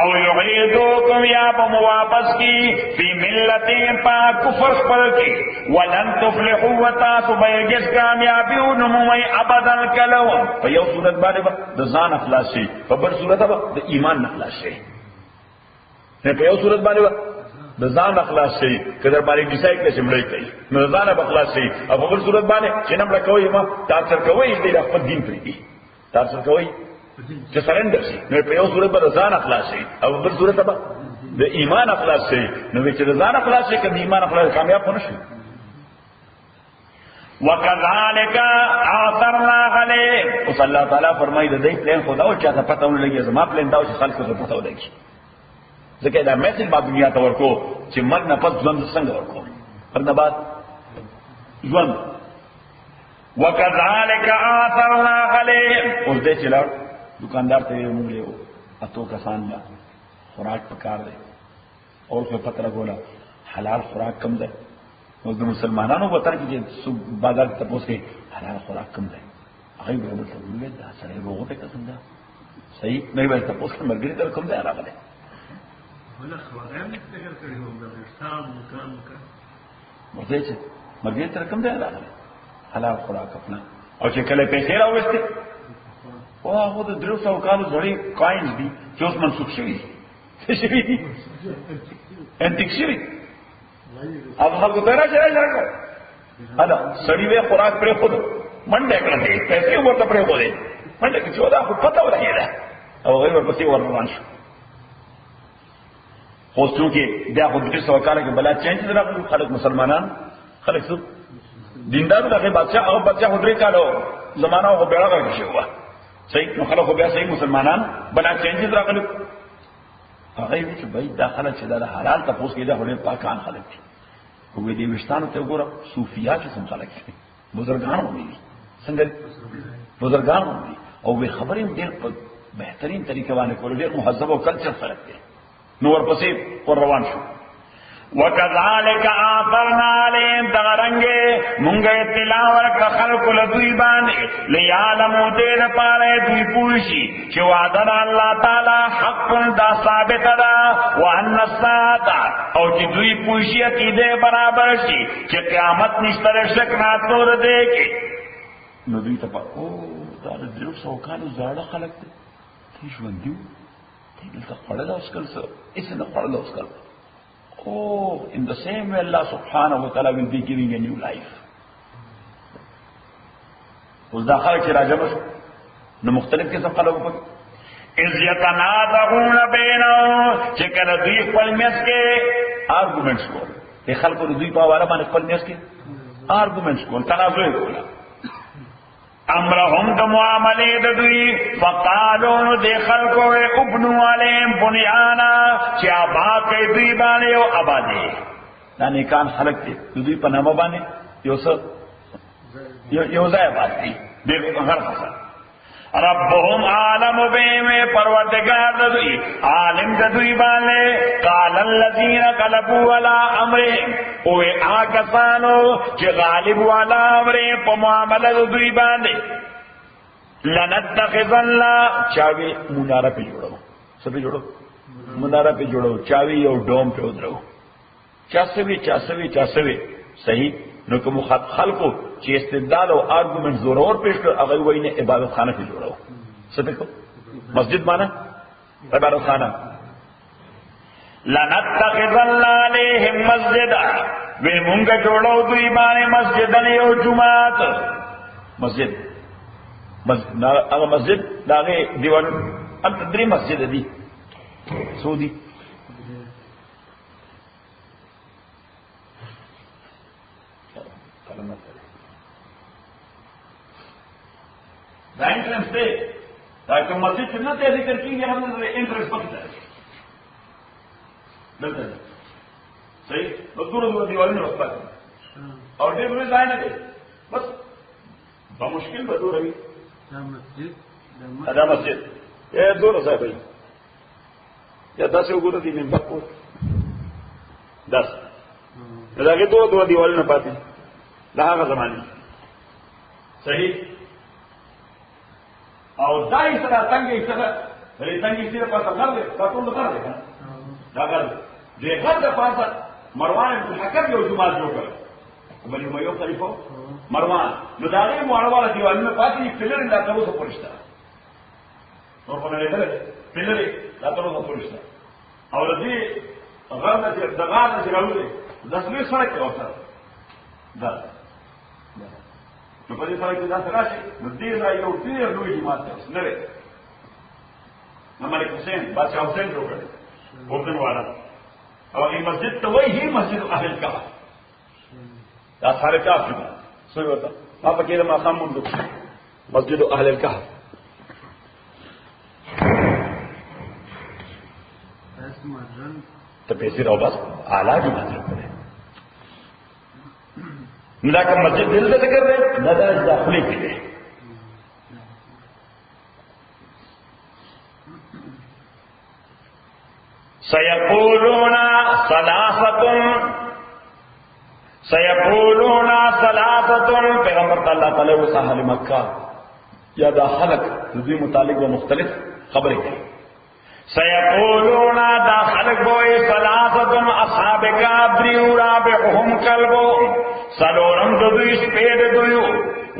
او یعیدوکم یا بم واپس کی فی ملتین پا کفر پر کی ولن تفلحوا وتاسو بیگس کامیابی نمومی ابدن کلوم په یو صورت باندې د ځان اخلاص شي په بل صورت باندې د ایمان اخلاص شي نه په یو صورت باندې د ځان اخلاص شي کله باندې ډیسایډ کړئ مړی کوي نو ځان اخلاص شي او په بل صورت باندې چې نمړه کوي ما تاسو کوي دې خپل دین پریږي تاسو کوي چې سرندر شي نو په یو صورت باندې ځان اخلاص شي او په بل صورت باندې د ایمان اخلاص شي نو چې د ځان اخلاص شي کله ایمان اخلاص کامیاب نشي وکذالک اثرنا علی او صلی الله تعالی فرمایي د دې پلان خدا او چاته پته ونه لګي زما پلان دا چې خلکو ته پته ولګي ځکه دا میسج با دنیا ته ورکو چې مرګ نه پس ژوند څنګه ورکو مرګ نه بعد ژوند وکذالک اثرنا علی اوس دې چلا دکاندار ته موږ له اتو کسان لا خوراک پکار دی اور په پتر غولا حلال خوراک کم ده او د مسلمانانو په تر کې چې بازار ته پوسې حلال خوراک کم ده هغه به ورته ویل دا سره وګورئ ته څنګه صحیح نه وي ته پوسې مرګري ته کم ده راغله ولا خواران څنګه کړی وو د ارسال مکان ورته چې مرګري ته کم ده راغله حلال خوراک خپل او چې کله پیسې راوستي او هغه د 300 کالو ځړې کاینز دي چې اوس منسوخ شوي څه شوي دي انتیک شوي اب هغه ته راځي هدا سړی به خوراک پرې خود منډه کړې پیسې ورته پرې خودې منډه کې چودا خو پته ولګیدا او غیر ورپسې ورروان شو خو څوک دا خو 300 کال کې بلا چینج راغلو خلک مسلمانان خلک څو دیندار دغه بادشاہ او بادشاہ حضرت کالو زمانہ هو بیره کې شو صحیح نو خلکو بیا صحیح مسلمانان بلا چینجز راغلو هغه چې بای داخله چې دا حلال تاسو کې دا هډه پاکان خلک دي او دې وشتانو ته وګوره صوفیا چې څنګه خلک دي بزرګان وي څنګه بزرګان وي او به خبرې ډېر په بهترین طریقه باندې کول ډېر مهذب او کلچر خلک دي نو ورپسې ور روان شو وکذالک آثرنا علیهم دغرنگے مونږه اطلاع ورکړه خلکو له دوی باندې لیعلموا دې لپاره دوی پوښي چې وعده الله تعالی حق دا ثابت ده وان الساعه او چې دوی پوښي عقیده برابر شي چې قیامت نشته شک نه تور دی کې نو دوی ته او دا د 300 کالو زاړه خلک دي ژوند دي دلته خړل اوس کله څه هیڅ نه خړل اوس کله Oh, in the same way Allah subhanahu wa ta'ala will be giving a new life. Us da khalq ki rajab no mukhtalif qism qalbu pak iz yatanadahuna bainahum chekala dui khpal mes ke arguments ko e khalq dui pa wala man khpal mes ke arguments ko tanazu ko امرهم د معاملې د دوی فقالو د خلکو ابنو عليهم بنيانا چې ابا کوي دوی باندې او آبادی دا نیکان خلک دي دوی په نامه باندې یو ځای باندې د هر څه ربهم عالم بهم پروردگار دوی عالم دوی باندې قال الذين غلبوا على امرهم او آکسانو چې غالب والا امر په معاملې دوی باندې لنتخذن چاوي مناره په جوړو سبي جوړو مناره په جوړو چاوي یو ډوم په ودرو چاسوي صحیح نو کوم خلقو چې استدلال او آرګومنټ زورور پیش کړ هغه وینه عبادت خانه کې جوړو څه کو مسجد معنا عبادت خانه لنتخذن عليهم مسجدا وی مونږ جوړو دوی باندې مسجد یو جمعات مسجد هغه مسجد داغه دیوال ام درې مسجد دي سعودي دا انټرنس دی دا کوم مسجد چې نه ته ذکر کیږي هغه د انټرنس پکې ده دلته صحیح نو دغه دیوالونه وسپات او دې په ځای نه دی بس په مشکل به دوی دا مسجد یې دوه ځای به یا داسې وګورئ دې من بکو داس داګه دوه دیوالونه پاتې دا هغه زمانه صحیح او دای سره څنګه سره څنګه سره پاتہ غل تاسو نه کړی دا غل دې غل د پاتہ مروان بن حکم یو جمعه جوړ کړ بل یو خلیفہ مروان نو دا یې مروان دیوالونه پاتې فلر لا تاسو پرشتہ نو په لري فلر لا تاسو پرشتہ او دې غل چې دغه چې راوړي د څه سره کې وسره دا نو په دې سره کې دا څنګه شي نو دې را یو ډېر لوی جماعت نه لري ملک حسین بادشاہ حسین جوړ کړ وګن والا او این مسجد ته وایي مسجد اهل الكهف دا سره کافي څه وتا ما په کې ما خاموند مسجد اهل الكهف ته پیسې راو بس اعلی جماعت کړه ندا کا مسجد دل سے ذکر رہے ندا داخلے کے لیے سيقولون ثلاثة پیغمبر اللہ تعالی و ساحل مکہ یا دا خلق ذی متعلق و مختلف خبریں ہیں سيقولون دا خلق بوئے ثلاثة اصحاب کابری رابعهم کلبو سلورم دوی سپید دویو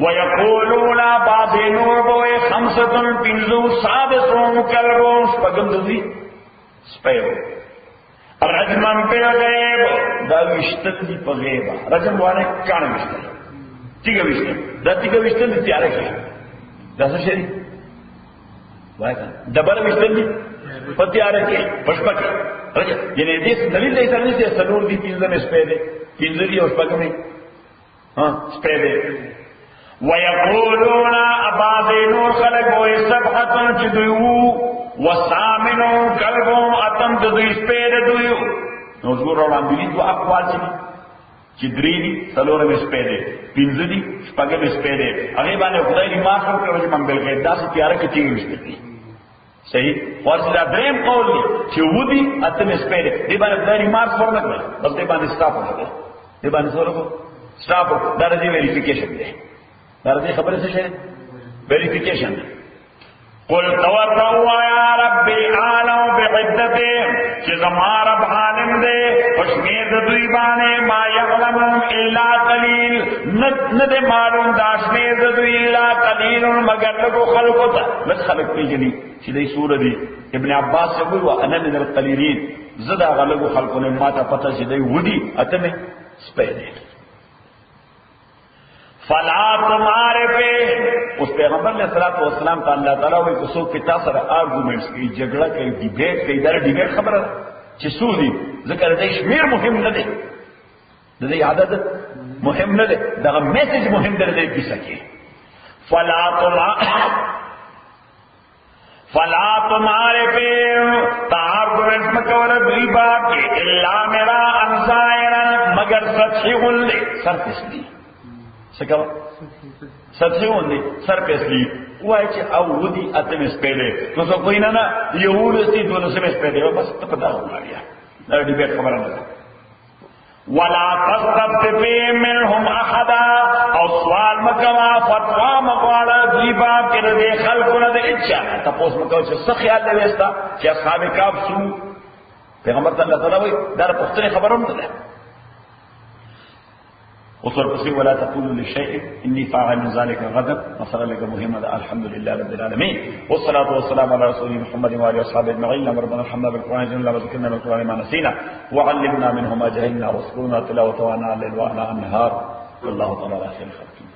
ويقولون بعض نور بوئے خمسة پنزو سادسهم کلبو سپگم دوی سپیدو رجمن پہ غیب دا وشتن دی پا غیبا رجم وانے کانا وشتن تیگا وشتن دا تیگا وشتن دی تیارے کیا دا سا شریف دبر وشتن دی پتیارے کے پشپک یعنی دیس دلیل دیتا نہیں سے سنور دی پینزم اسپیدے پینزری اور پگمی اسپیدے وَيَقُولُونَ أَبَعْضِنُوا خَلَقُوا سَبْحَةٌ چِدُوُوا وَسَامِنُوا كَلْبُهُمْ أَتَمْ تَدُوِ اسپیدے دویو نوزگور روڑان بلی دو اقوال چلی چدری دی سلورم اسپیدے پینزری شپگم اسپیدے اغیبانے خدای دی ماں خلق رجم من بالغیب دا سی تیارہ کتیگی اسپیدی صحیح وارسی دا دریم قول دی چی وودی اتم اسپیدے دی بانے خدای دی ماں خلق رجم بس دی بانے سٹاپ ہو گئے دی بانے سورو کو سٹاپ ہو دا رضی ویریفیکیشن دے دا رضی خبر سے شہر ویریفیکیشن دے قل توتوا یا ربی عالم بعدتے چی زمان رب عالم دے وشمیر دوی بانے ما یعلمون الا قلیل ند معلوم داشمیر دوی الا قلیل مگر لگو خلقو تا لس خلق پی جلی چی دی سور دی ابن عباس سے بلوا انا من القلیلین زدہ غلقو خلقو نے ماتا پتا چی دی ودی اتنے سپے دے فلا تمہارے پہ اس پیغمبر علیہ الصلوۃ والسلام کا اللہ تعالیٰ وہ کسو کتا سر آرگومنٹس کی جھگڑا کی ڈیبیٹ کی در ڈیبیٹ خبر چسو دی ذکر دے شمیر مهم نہ دے دے عادت مهم نہ دے دا میسج مهم در دے کی سکے فلا تمہارے پہ آرگومنٹس مکور بھی بات الا میرا انصائرا مگر سچی غلے سر پسلی سکا سچی غلے سر پسلی وايش او ودي اتم سپيده نو سو کوئی نه يهود استي دونه سم سپيده بس ته پتا ولاړیا دا ډیبیټ خبره نه ولا تستفتي منهم احدا او سوال مکوا فتوا مغواړه دی باب کې د خلکو نه اچا تاسو مکو چې څه خیال دی وستا چې اصحاب کاف شو پیغمبر صلی الله علیه وسلم دا پښتنه خبرونه ده وصل قصي ولا تقولوا لشيء اني فاعل ذلك غدا مثلا لك مهمه الحمد لله رب العالمين والصلاه والسلام على رسول محمد وعلى اصحابه اجمعين ربنا ارحمنا بالقران جل وذكرنا بالقران ما نسينا وعلمنا منه ما جهلنا واذكرنا تلاوته وانا الليل وانا النهار والله تعالى خير الخالقين